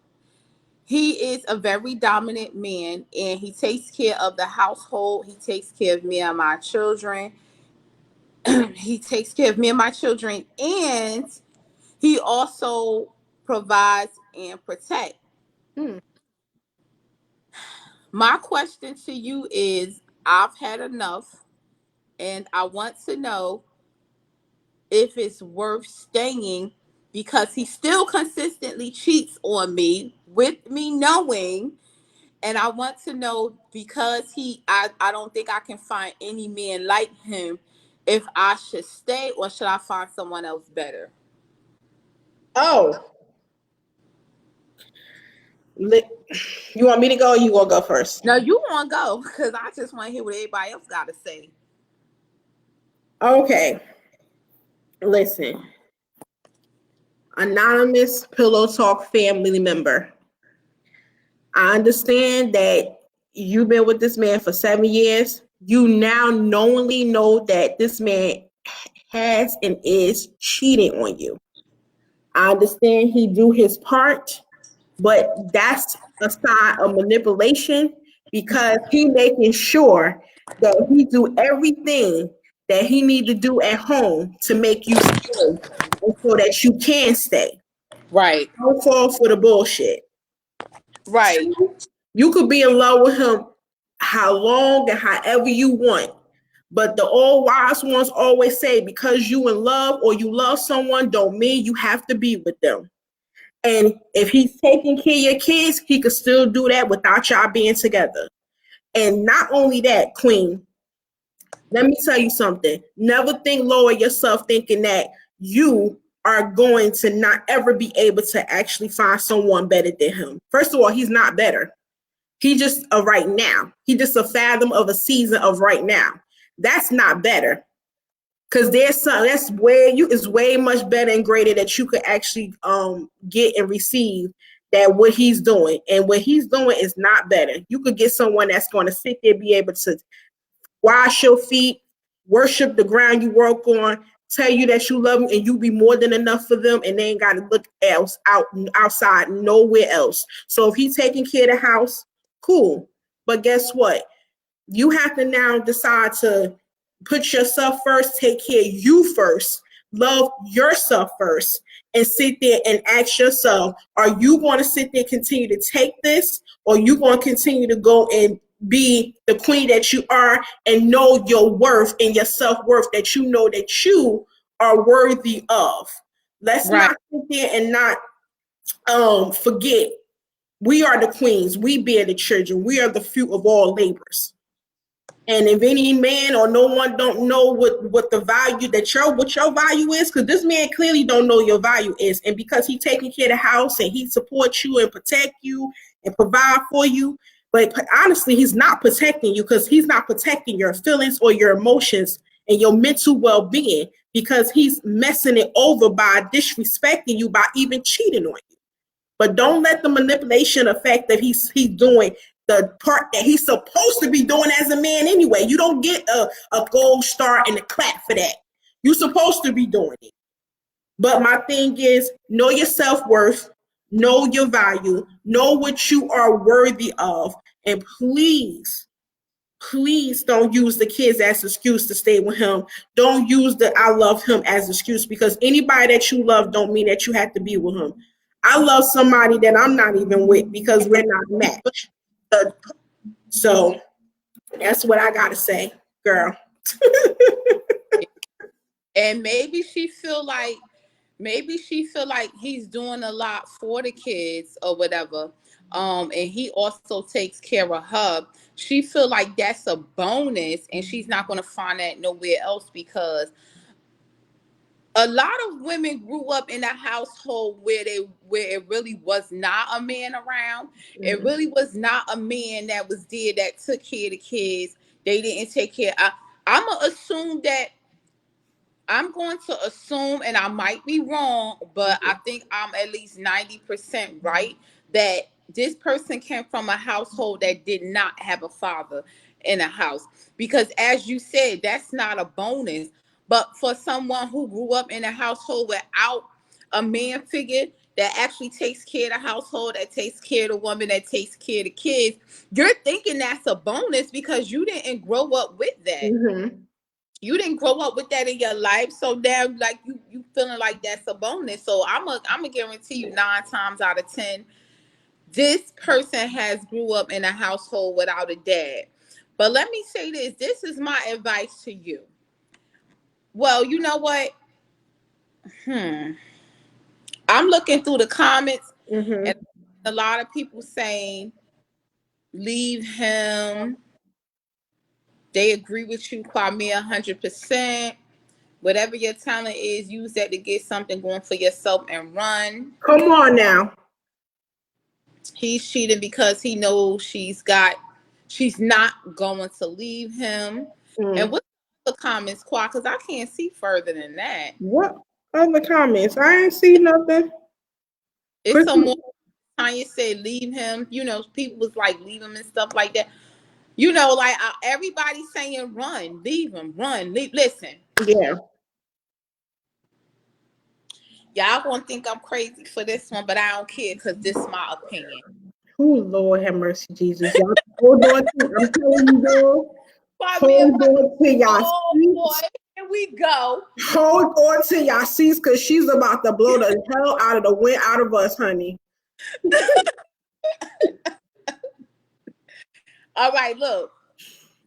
He is a very dominant man, and he takes care of the household. He takes care of me and my children. He takes care of me and my children, and he also provides and protects. My question to you is, I've had enough, and I want to know if it's worth staying, because he still consistently cheats on me with me knowing. And I want to know, because I don't think I can find any man like him, if I should stay or should I find someone else better. Oh. You want me to go or you gonna go first? No, you want to go, because I just want to hear what everybody else got to say. Okay. Listen. Anonymous Pillow Talk family member. I understand that you've been with this man for 7 years. You now knowingly know that this man has and is cheating on you. I understand he do his part, but that's a sign of manipulation, because he making sure that he do everything that he need to do at home to make you stay, and so that you can stay. Right. Don't fall for the bullshit. Right. You could be in love with him how long and however you want. But the all wise ones always say, because you in love or you love someone don't mean you have to be with them. And if he's taking care of your kids, he could still do that without y'all being together. And not only that, Queen, let me tell you something. Never think low of yourself thinking that you are going to not ever be able to actually find someone better than him. First of all, he's not better. He just a right now. He just a fathom of a season of right now. That's not better. Because there's some that's way you is way much better and greater that you could actually get and receive that what he's doing. And what he's doing is not better. You could get someone that's going to sit there, be able to wash your feet, worship the ground you work on, tell you that you love them, and you be more than enough for them, and they ain't got to look outside nowhere else. So if he's taking care of the house, cool. But guess what? You have to now decide to put yourself first, take care of you first, love yourself first, and sit there and ask yourself, are you going to sit there and continue to take this, or you going to continue to go and be the queen that you are and know your worth and your self-worth, that you know that you are worthy of. Let's not sit there and not forget, we are the queens, we bear the children, we are the fruit of all labors. And if any man or no one don't know what the value that what your value is, because this man clearly don't know your value is, and because he taking care of the house and he supports you and protect you and provide for you, but honestly, he's not protecting you, because he's not protecting your feelings or your emotions and your mental well-being, because he's messing it over by disrespecting you, by even cheating on you. But don't let the manipulation affect that he's doing the part that he's supposed to be doing as a man anyway. You don't get a gold star and a clap for that. You're supposed to be doing it. But my thing is, know your self-worth, know your value, know what you are worthy of, and please don't use the kids as an excuse to stay with him. Don't use the I love him as an excuse, because anybody that you love don't mean that you have to be with him. I love somebody that I'm not even with because we're not matched. So that's what I gotta say, girl. And maybe she feel like he's doing a lot for the kids or whatever. And he also takes care of her. She feel like that's a bonus, and she's not going to find that nowhere else, because a lot of women grew up in a household where it really was not a man around. Mm-hmm. It really was not a man that was there that took care of the kids. They didn't take care. I'm going to assume, and I might be wrong, but I think I'm at least 90% right, that this person came from a household that did not have a father in a house. Because as you said, that's not a bonus. But for someone who grew up in a household without a man figure that actually takes care of the household, that takes care of the woman, that takes care of the kids, you're thinking that's a bonus because you didn't grow up with that. Mm-hmm. You didn't grow up with that in your life, so damn, like you feeling like that's a bonus. So I'm a guarantee you 9 times out of 10, this person has grew up in a household without a dad. But let me say this. This is my advice to you. Well, you know what? I'm looking through the comments, mm-hmm. and a lot of people saying, leave him. They agree with you, Kwame, 100%. Whatever your talent is, use that to get something going for yourself and run. Come on now. He's cheating because he knows she's not going to leave him. And what's the comments, Kwa? Because I can't see further than that. What other comments? I ain't see nothing. It's some more. Tanya said, leave him. You know, people was like, leave him and stuff like that. You know, like everybody's saying, run, leave him, run, leave. Listen. Yeah. Y'all gonna think I'm crazy for this one, but I don't care because this is my opinion. Oh, Lord have mercy, Jesus. Y'all hold on to, I'm telling you, girl. Hold on to y'all seats. Boy, here we go. Hold on to y'all seats, because she's about to blow the hell out of the wind out of us, honey. All right, look.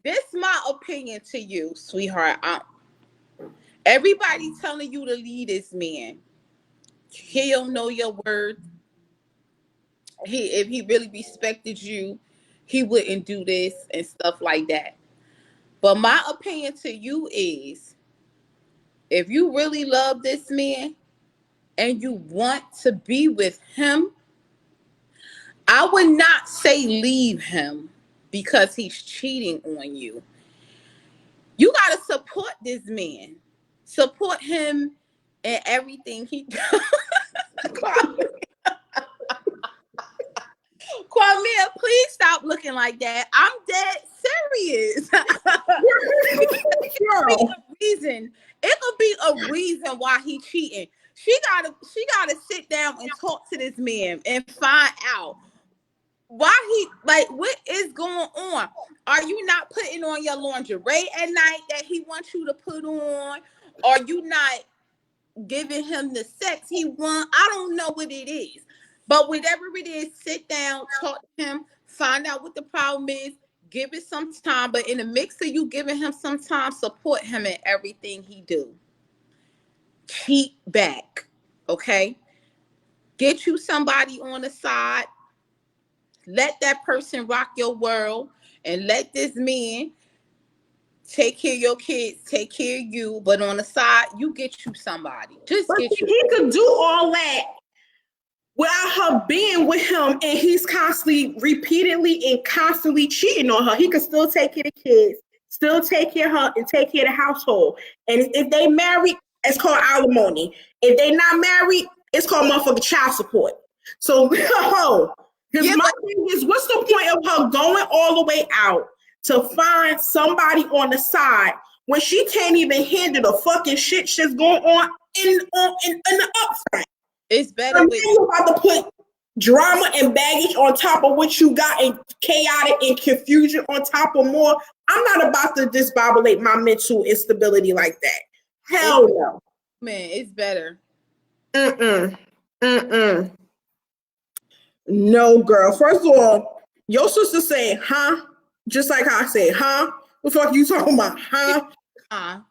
This is my opinion to you, sweetheart. Everybody telling you to leave this man. He don't know your worth. If he really respected you, he wouldn't do this and stuff like that. But my opinion to you is, if you really love this man, and you want to be with him, I would not say leave him because he's cheating on you. You got to support this man. Support him in everything he does. Kwame, please stop looking like that. I'm dead serious. It could be a reason why he cheating. She gotta sit down and talk to this man and find out why he, like, what is going on. Are you not putting on your lingerie at night that he wants you to put on? Are you not giving him the sex he wants? I don't know what it is. But whatever it is, sit down, talk to him, find out what the problem is, give it some time. But in the mix of you giving him some time, support him in everything he do. Cheat back, okay? Get you somebody on the side. Let that person rock your world, and let this man take care of your kids, take care of you. But on the side, you get you somebody. He could do all that without her being with him, and he's constantly, repeatedly, and constantly cheating on her. He could still take care of the kids, still take care of her, and take care of the household. And if they married, it's called alimony. If they not married, it's called motherfucking child support. So, because my thing is, what's the point of her going all the way out to find somebody on the side when she can't even handle the fucking shit that's going on in the upfront? It's better with you about to put drama and baggage on top of what you got, and chaotic and confusion on top of more. I'm not about to disbobulate my mental instability like that. Hell no. Man, it's better. No, girl. First of all, your sister said, huh? Just like I said, huh? What the fuck you talking about, huh?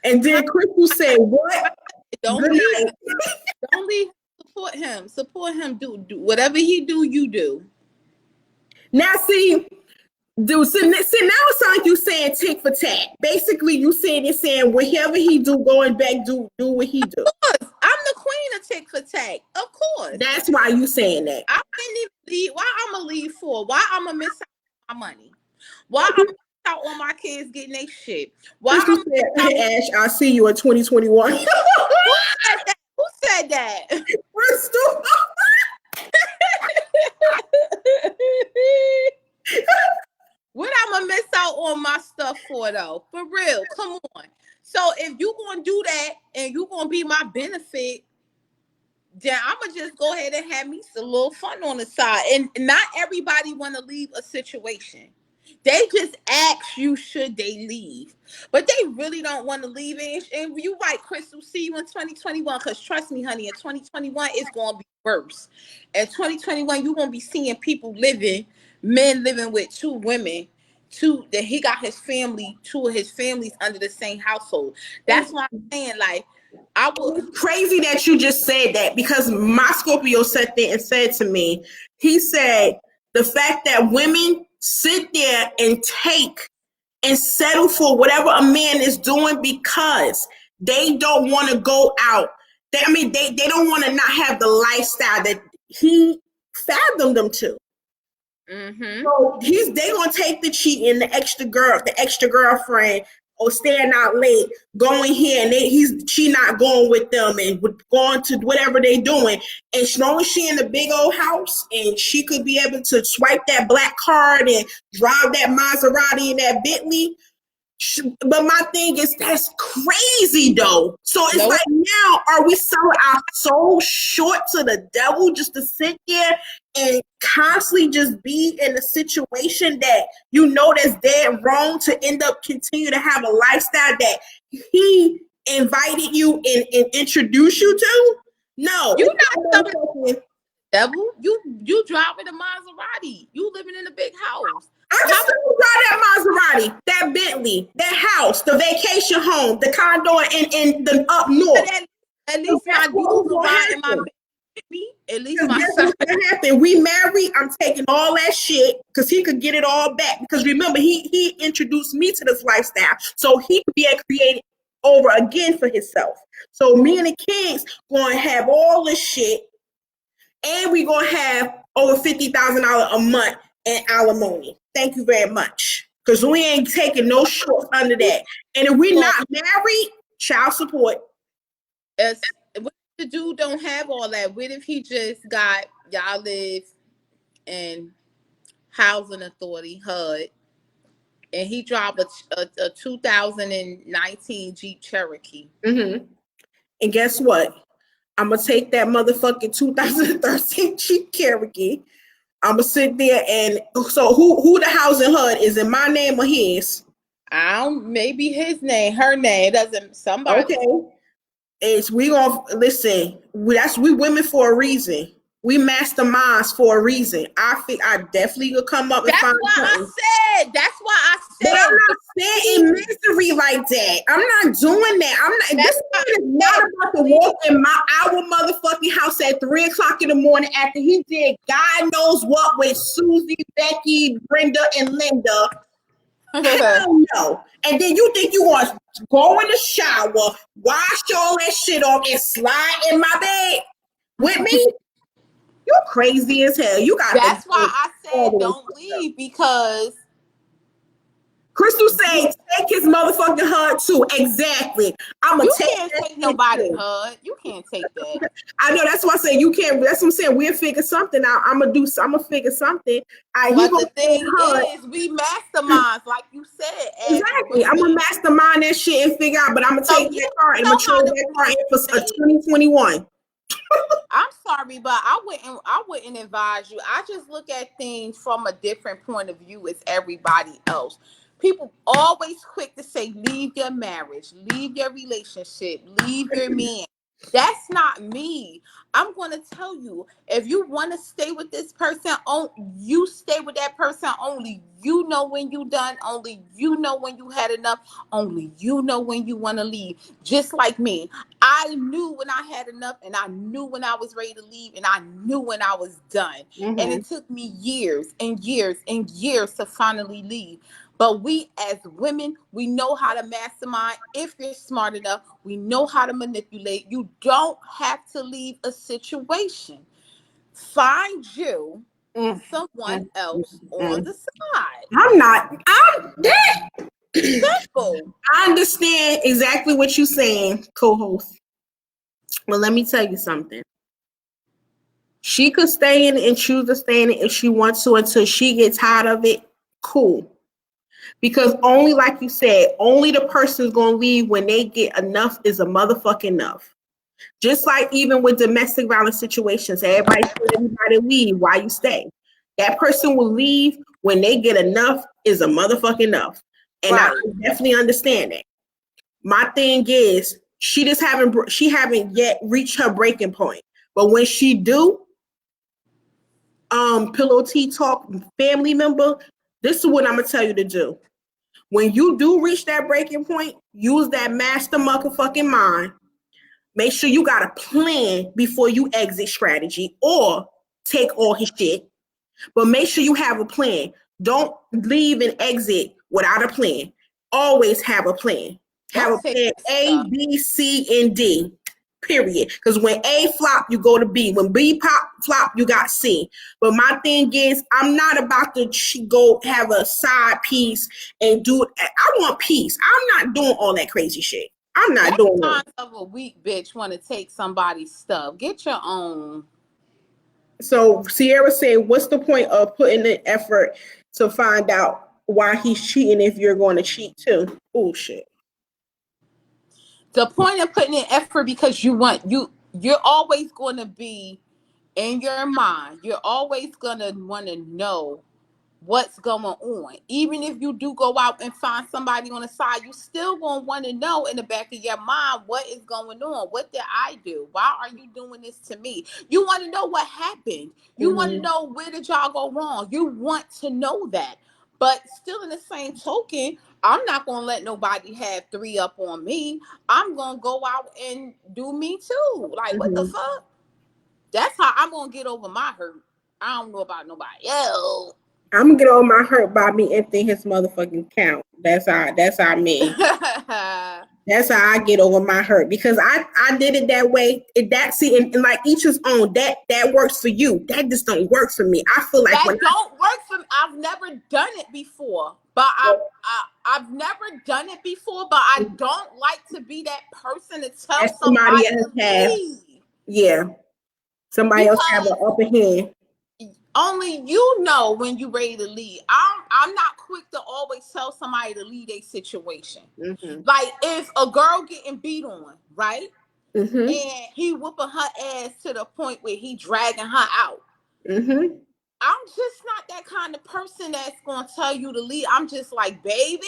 And then Crystal said, what? Don't leave. Support him. Do whatever he do, you do. Now see, dude, so now it sounds like you saying tick for tat. Basically, you saying whatever he do, going back, do what he do. Of course. I'm the queen of tick for tat. Of course. That's why you saying that. I can't even leave. Why I'm gonna leave for? Why I'm gonna miss out on my money? Why I'm gonna miss out on my kids getting their shit? Why I'm said, Ash, I'll see you in 2021. Who said that? Crystal. What I'm gonna miss out on my stuff for though? For real, come on. So if you gonna do that and you gonna be my benefit, then I'm gonna just go ahead and have me some little fun on the side. And not everybody want to leave a situation. They just ask you should they leave, but they really don't want to leave it. And you right, Crystal, see you in 2021. Because trust me, honey, in 2021 it's gonna be worse. In 2021, you're gonna be seeing men living with two women. That he got his family, two of his families under the same household. That's why I'm saying, like, It's crazy that you just said that, because my Scorpio sat there and said to me, he said, the fact that women sit there and take and settle for whatever a man is doing because they don't want to go out. They don't want to not have the lifestyle that he fathomed them to. Mm-hmm. So they gonna take the cheating, the extra girlfriend, or staying out late, going here, and she not going with them and going to whatever they doing. And as long as she in the big old house and she could be able to swipe that black card and drive that Maserati and that Bentley. But my thing is, that's crazy though. So it's like, now are we selling our soul short to the devil just to sit there and constantly just be in a situation that you know that's dead wrong, to end up continue to have a lifestyle that he invited you and introduced you to? No, you're not selling devil. You driving a Maserati. You living in a big house. I just drive that Maserati, that Bentley, that house, the vacation home, the condo in the up north. At least my dude will ride in my Bentley. At least my son. Happen. We married. I'm taking all that shit because he could get it all back. Because remember, he introduced me to this lifestyle, so he could be able to create over again for himself. So me and the kids gonna have all this shit, and we gonna have over $50,000 a month in alimony. Thank you very much. Because we ain't taking no shorts under that. And if we're not married, child support. What if the dude don't have all that? What if he just got, y'all live in housing authority, HUD, and he drive a 2019 Jeep Cherokee? Mm-hmm. And guess what? I'm going to take that motherfucking 2013 Jeep Cherokee. I'm going to sit there and, so who the housing HUD is, in my name or his? Maybe his name, her name, it doesn't, somebody. Okay. We gonna listen. We women for a reason. We masterminds for a reason. I think I definitely could come up and find something. That's why I said. But I'm not saying in misery like that. I'm not doing that. This is not about to walk in our motherfucking house at 3:00 in the morning after he did God knows what with Susie, Becky, Brenda, and Linda. Hell no. And then you think you want to go in the shower, wash all that shit off, and slide in my bed with me? You're crazy as hell. That's why I said don't leave, because Crystal said take his motherfucking HUD too. Exactly. You can't take nobody's HUD. You can't take that. I know, that's why I say you can't. That's what I'm saying. We'll figure something out. I'm gonna figure something. But the thing is, we masterminds, like you said. Exactly. I'm gonna mastermind that shit and figure out. But I'm gonna take that car and mature that car in for 2021. I'm sorry, but I wouldn't advise you. I just look at things from a different point of view as everybody else. People always quick to say, leave your marriage, leave your relationship, leave your man. That's not me. I'm going to tell you, if you want to stay with this person, you stay with that person. Only you know when you done. Only you know when you had enough. Only you know when you want to leave. Just like me. I knew when I had enough, and I knew when I was ready to leave, and I knew when I was done. Mm-hmm. And it took me years and years and years to finally leave. But we as women, we know how to mastermind. If you're smart enough, we know how to manipulate. You don't have to leave a situation. Find you someone else on the side. I'm simple. I understand exactly what you're saying, co-host. Well, let me tell you something. She could stay in and choose to stay in it if she wants to until she gets tired of it. Cool. Because only, like you said, only the person's going to leave when they get enough is a motherfucking enough. Just like even with domestic violence situations, everybody leave while you stay. That person will leave when they get enough is a motherfucking enough. And right. I definitely understand that. My thing is, she haven't yet reached her breaking point. But when she do, Pillow Tea Talk family member, this is what I'm going to tell you to do. When you do reach that breaking point, use that master motherfucking mind. Make sure you got a plan before you exit strategy or take all his shit. But make sure you have a plan. Don't leave and exit without a plan. Always have a plan. Have a plan A, B, C, and D. Period. Because when A flop, you go to B. When B flop, you got C. But my thing is, I'm not about to go have a side piece and do it. I want peace. I'm not doing all that crazy shit. I'm not doing that. Of a weak bitch want to take somebody's stuff. Get your own. So Sierra said, what's the point of putting the effort to find out why he's cheating if you're going to cheat too? Oh shit. The point of putting in effort, because you're always going to be in your mind. You're always going to want to know what's going on. Even if you do go out and find somebody on the side, you still going to want to know in the back of your mind, what is going on? What did I do? Why are you doing this to me? You want to know what happened. You want to know, where did y'all go wrong? You want to know that. But still, in the same token, I'm not going to let nobody have 3 up on me. I'm going to go out and do me too. Like, what the fuck? That's how I'm going to get over my hurt. I don't know about nobody else. I'm going to get over my hurt by me emptying his motherfucking count. That's our me. That's how I get over my hurt because I did it that way. And like each his own. That works for you. That just don't work for me. I feel like That don't work for me. I've never done it before, but I've never done it before. But I don't like to be that person to tell somebody else to have. leave. Yeah, somebody else have an upper hand. Only you know when you're ready to leave. I'm not quick to always tell somebody to leave a situation. Mm-hmm. Like if a girl getting beat on, right? Mm-hmm. And he whooping her ass to the point where he dragging her out. Mm-hmm. I'm just not that kind of person that's gonna tell you to leave. I'm just like, baby,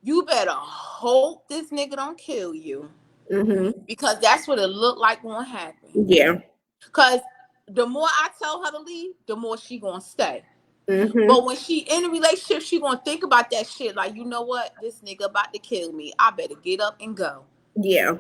you better hope this nigga don't kill you. Mm-hmm. Because that's what it looked like gonna happen. Yeah. Because the more I tell her to leave, the more she gonna stay. Mm-hmm. But when she in a relationship, she gonna think about that shit. Like, you know what? This nigga about to kill me. I better get up and go. Yeah.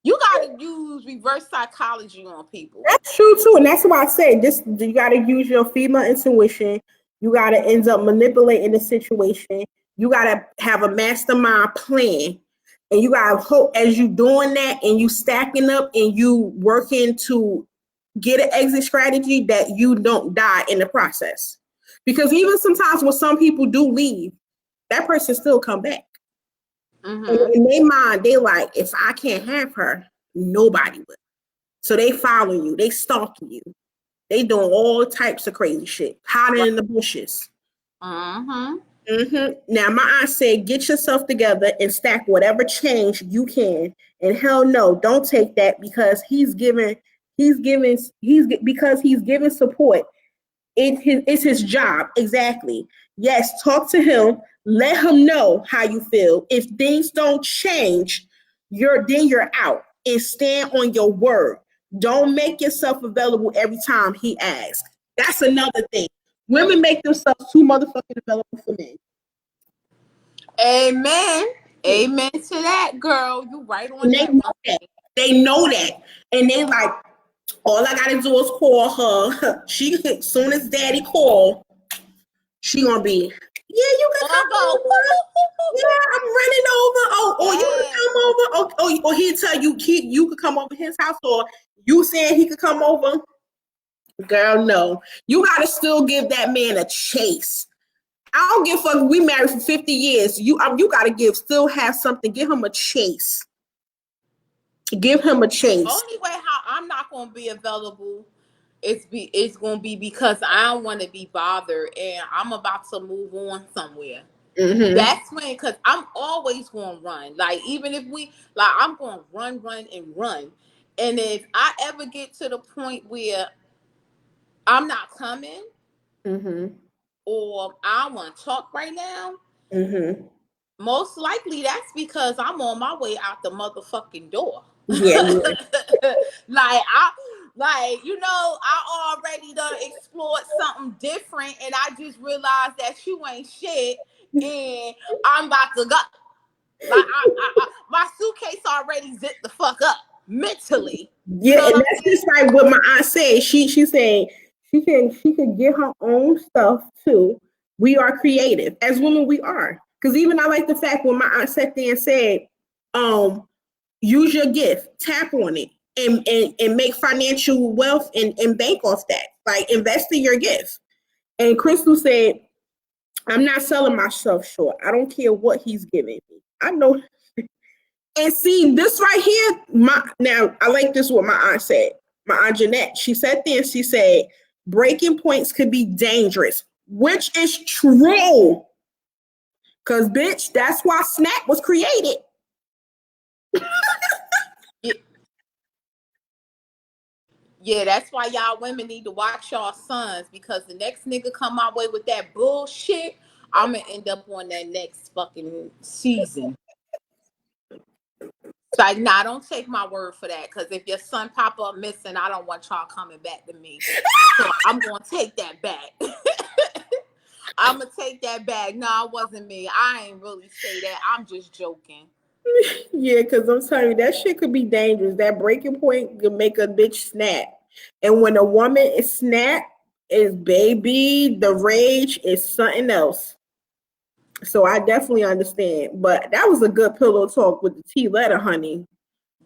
You gotta use reverse psychology on people. That's true too, and that's why I say this. You gotta use your female intuition. You gotta end up manipulating the situation. You gotta have a mastermind plan, and you gotta hope as you doing that and you stacking up and you working to get an exit strategy that you don't die in the process. Because even sometimes when some people do leave, that person still come back. Mm-hmm. And in their mind, they like, if I can't have her, nobody would. So they following you, they stalking you, they doing all types of crazy shit, hiding in the bushes. Mm-hmm. Mm-hmm. Now my aunt said, get yourself together and stack whatever change you can. And hell no, don't take that because he's giving support. It's his job. Exactly. Yes, talk to him. Let him know how you feel. If things don't change, you're out and stand on your word. Don't make yourself available every time he asks. That's another thing. Women make themselves too motherfucking available for men. Amen. Amen to that, girl. You right on that. They know that. And they like, all I gotta do is call her. She soon as daddy call, she gonna be, yeah, you can come over. Yeah, I'm running over. You can come over. Or he'll tell you you could come over his house, or you saying he could come over. Girl, no. You gotta still give that man a chase. I don't give a fuck. We married for 50 years. You gotta still have something. Give him a chase. Give him a chase. Only way how I'm not gonna be available it's gonna be because I don't want to be bothered and I'm about to move on somewhere. Mm-hmm. That's when, because I'm always gonna run. Like even if I'm gonna run and run. And if I ever get to the point where I'm not coming, mm-hmm, or I want to talk right now, mm-hmm, most likely that's because I'm on my way out the motherfucking door. Yeah. I already done explored something different, and I just realized that you ain't shit, and I'm about to go. Like my suitcase already zipped the fuck up mentally. Yeah, and that's just like what my aunt said. She said she can get her own stuff too. We are creative as women. We are, because even I like the fact when my aunt sat there and said, use your gift, tap on it, and make financial wealth and bank off that. Like invest in your gift. And Crystal said, I'm not selling myself short. I don't care what he's giving me. I know. And see, this right here, now I like this what my aunt said. My aunt Jeanette, she said this, she said, breaking points could be dangerous, which is true. Because, bitch, that's why Snap was created. Yeah, that's why y'all women need to watch y'all sons, because the next nigga come my way with that bullshit, I'm gonna end up on that next fucking season. It's like, nah, don't take my word for that, because if your son pop up missing, I don't want y'all coming back to me. So I'm gonna take that back. I'm gonna take that back. No, it wasn't me. I ain't really say that. I'm just joking. Yeah, because I'm telling you, that shit could be dangerous. That breaking point could make a bitch snap. And when a woman is snap, is baby, the rage is something else. So I definitely understand. But that was a good pillow talk with the T letter, honey.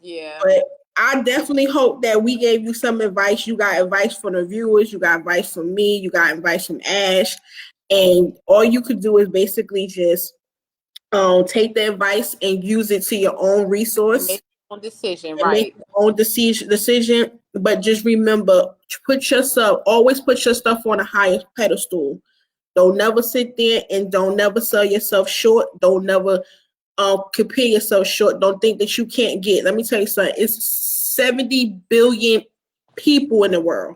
Yeah. But I definitely hope that we gave you some advice. You got advice from the viewers. You got advice from me. You got advice from Ash. And all you could do is basically just take the advice and use it to your own resource. Make your own decision, And make right? your own decision. But just remember, always put your stuff on a higher pedestal. Don't never sit there and don't never sell yourself short. Don't never compare yourself short. Don't think that you can't get. Let me tell you something. It's 70 billion people in the world.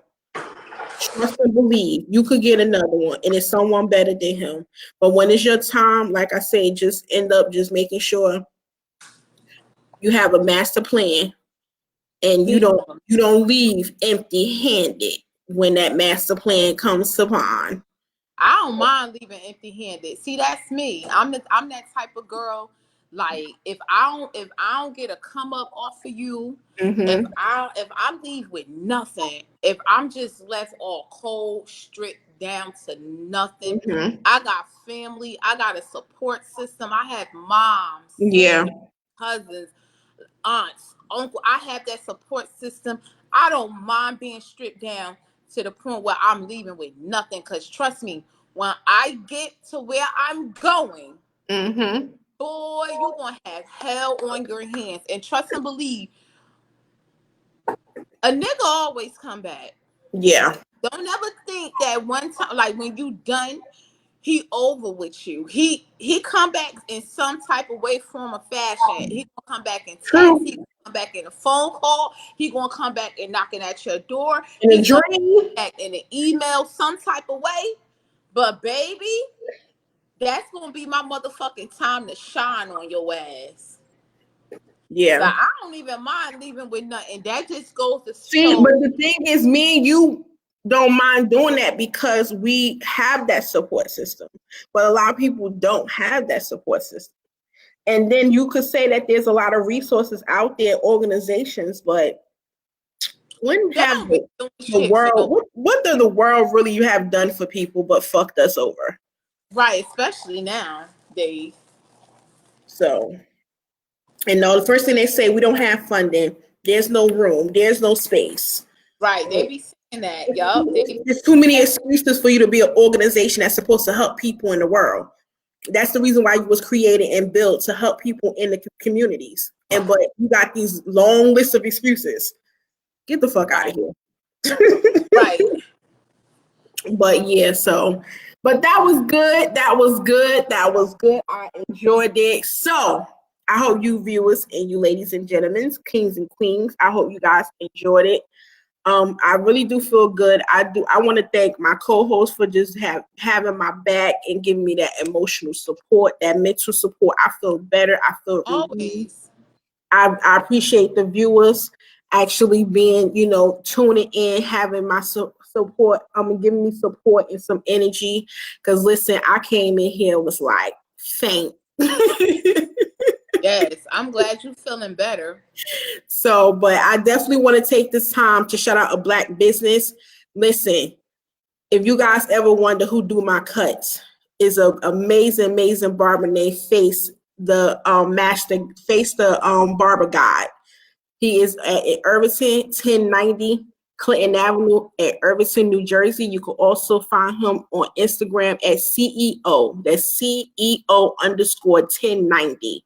Trust and believe you could get another one, and it's someone better than him. But when it's your time, like I say, just end up just making sure you have a master plan, and you don't leave empty-handed when that master plan comes upon. I don't mind leaving empty-handed. See, that's me. I'm that type of girl. Like if I don't get a come up off of you, if I leave with nothing, if I'm just left all cold, stripped down to nothing, I got family, I got a support system. I have moms, sisters, cousins, aunts, uncle. I have that support system. I don't mind being stripped down to the point where I'm leaving with nothing. Because trust me, when I get to where I'm going, boy, you're going to have hell on your hands. And trust and believe, a nigga always come back. Yeah. Don't ever think that one time, like when you done, he over with you. He come back in some type of way, form, or fashion. He gonna come back in text. He gonna come back in a phone call. He gonna come back and knocking at your door. In a dream. Come back in an email, some type of way. But baby, that's gonna be my motherfucking time to shine on your ass. Yeah. So I don't even mind leaving with nothing. That just goes to see. show. But the thing is, me and you don't mind doing that because we have that support system. But a lot of people don't have that support system. And then you could say that there's a lot of resources out there, organizations, but wouldn't have the world. What does the world really you have done for people but fucked us over? Right, especially nowadays. So, and no, the first thing they say, we don't have funding. There's no room. There's no space. Right, they be saying that. Yup. There's too many excuses for you to be an organization that's supposed to help people in the world. That's the reason why it was created and built, to help people in the communities. But you got these long lists of excuses. Get the fuck out of here. Right. But yeah, but that was good. I enjoyed it. So I hope you viewers and you ladies and gentlemen, kings and queens, I hope you guys enjoyed it. I really do feel good. I want to thank my co-host for just having my back and giving me that emotional support, that mental support. I feel better. I feel always. I appreciate the viewers actually being, tuning in, having my support. Giving me support and some energy. Because listen, I came in here was like faint. Yes, I'm glad you're feeling better. So, but I definitely want to take this time to shout out a Black business. Listen, if you guys ever wonder who do my cuts, is an amazing barber named Face, the barber guide. He is at Irvington, 1090 Clinton Avenue at Irvington, New Jersey. You can also find him on Instagram at CEO. That's CEO_1090.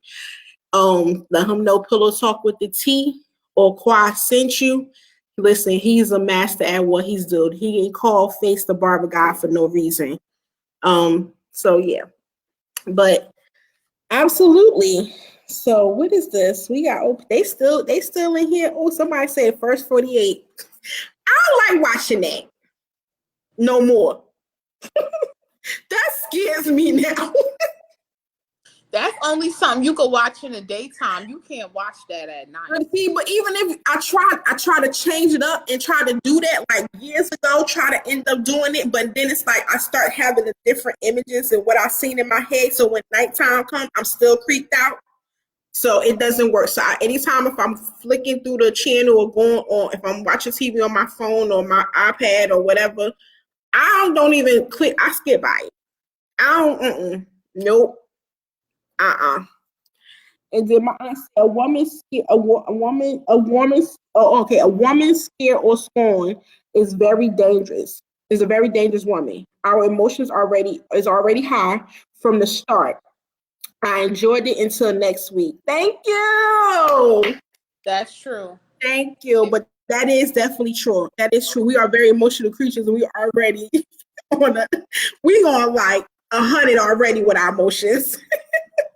Let him know Pillow Talk with the T or Quad sent you. Listen, he's a master at what he's doing. He ain't called Face the barber guy for no reason. So yeah, but absolutely. So what is this? We got they still in here. Oh, somebody said first 48. I don't like watching that no more. That scares me now. That's only something you could watch in the daytime. You can't watch that at night. But even if I try to change it up and try to do that like years ago, try to end up doing it, but then it's like I start having the different images and what I've seen in my head. So when nighttime comes, I'm still creeped out. So it doesn't work. So anytime if I'm flicking through the channel or going on, if I'm watching TV on my phone or my iPad or whatever, I don't even click. I skip by it. Nope. And then my aunt said, a woman's scared or scorned is very dangerous. Is a very dangerous woman. Our emotions is already high from the start. I enjoyed it until next week. Thank you. That's true. Thank you. But that is definitely true. That is true. We are very emotional creatures, and we are already we on like 100 already with our emotions.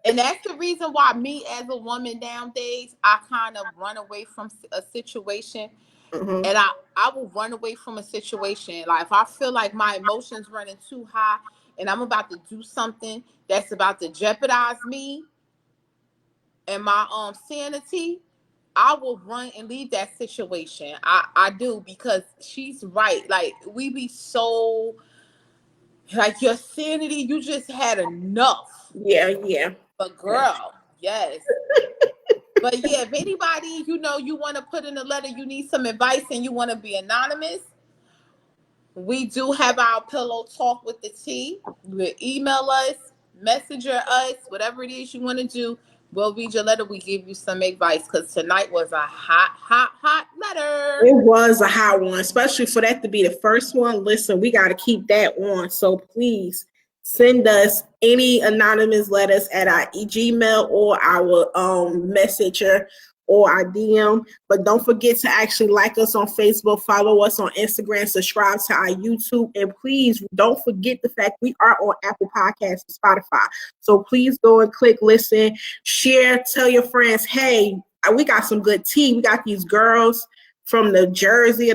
And that's the reason why me as a woman nowadays, I kind of run away from a situation. Mm-hmm. And I will run away from a situation. Like if I feel like my emotions running too high and I'm about to do something that's about to jeopardize me and my sanity, I will run and leave that situation. I do, because she's right. Like we be so like, your sanity, you just had enough. Yeah. But girl, yes. But yeah, if anybody, you want to put in a letter, you need some advice and you want to be anonymous, we do have our pillow talk with the T. You will email us, messenger us, whatever it is you want to do. We'll read your letter. We give you some advice, because tonight was a hot letter. It was a hot one, especially for that to be the first one. Listen, we got to keep that on. So please send us any anonymous letters at our Gmail or our messenger or our DM. But don't forget to actually like us on Facebook, follow us on Instagram, subscribe to our YouTube, and please don't forget the fact we are on Apple Podcasts and Spotify. So please go and click, listen, share, tell your friends, hey, we got some good tea. We got these girls from the Jersey,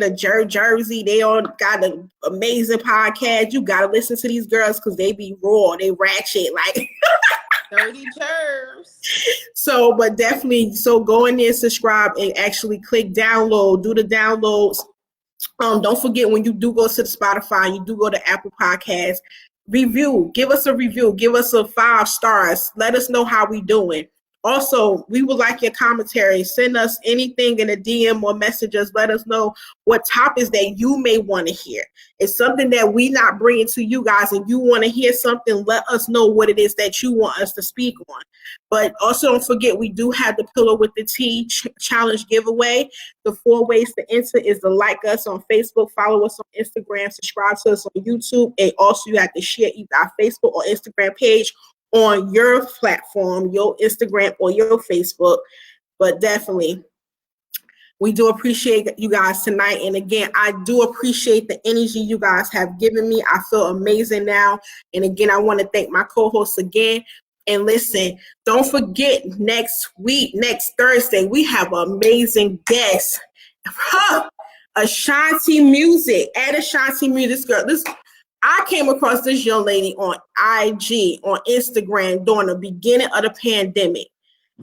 they all got an amazing podcast. You got to listen to these girls because they be raw, they ratchet, like dirty germs. So, but definitely, so go in there, subscribe, and actually click download, do the downloads. Don't forget, when you do go to the Spotify, you do go to Apple Podcasts, give us a review, give us a 5 stars, let us know how we doing. Also, we would like your commentary. Send us anything in a DM or messages. Let us know what topics that you may want to hear. It's something that we not bringing to you guys, and you want to hear something, let us know what it is that you want us to speak on. But also don't forget, we do have the Pillow with the Tea challenge giveaway. The 4 ways to enter is to like us on Facebook, follow us on Instagram, subscribe to us on YouTube, and also you have to share either our Facebook or Instagram page on your platform, your Instagram or your Facebook. But definitely, we do appreciate you guys tonight. And again, I do appreciate the energy you guys have given me. I feel amazing now. And again, I want to thank my co-hosts again. And listen, don't forget, next Thursday, we have an amazing guest. Ashanti Music. Add Ashanti Music. I came across this young lady on IG, on Instagram during the beginning of the pandemic.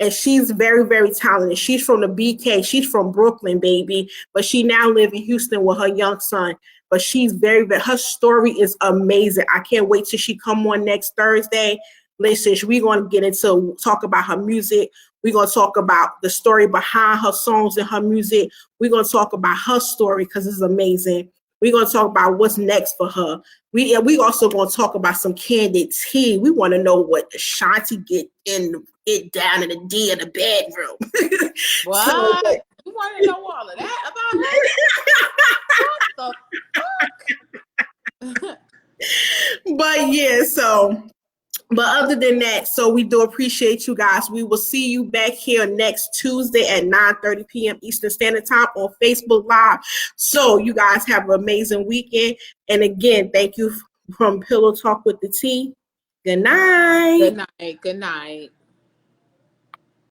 And she's very, very talented. She's from the BK. She's from Brooklyn, baby. But she now lives in Houston with her young son. But she's her story is amazing. I can't wait till she come on next Thursday. Listen, we're going to get into talk about her music. We're going to talk about the story behind her songs and her music. We're going to talk about her story because it's amazing. We're going to talk about what's next for her. We also going to talk about some candid tea. We want to know what Ashanti get down in the D of the bedroom. What? So, you want to know all of that about her? What the fuck? But yeah, but other than that, so we do appreciate you guys. We will see you back here next Tuesday at 9:30 p.m. Eastern Standard Time on Facebook Live. So you guys have an amazing weekend. And again, thank you from Pillow Talk with the T. Good night. Good night.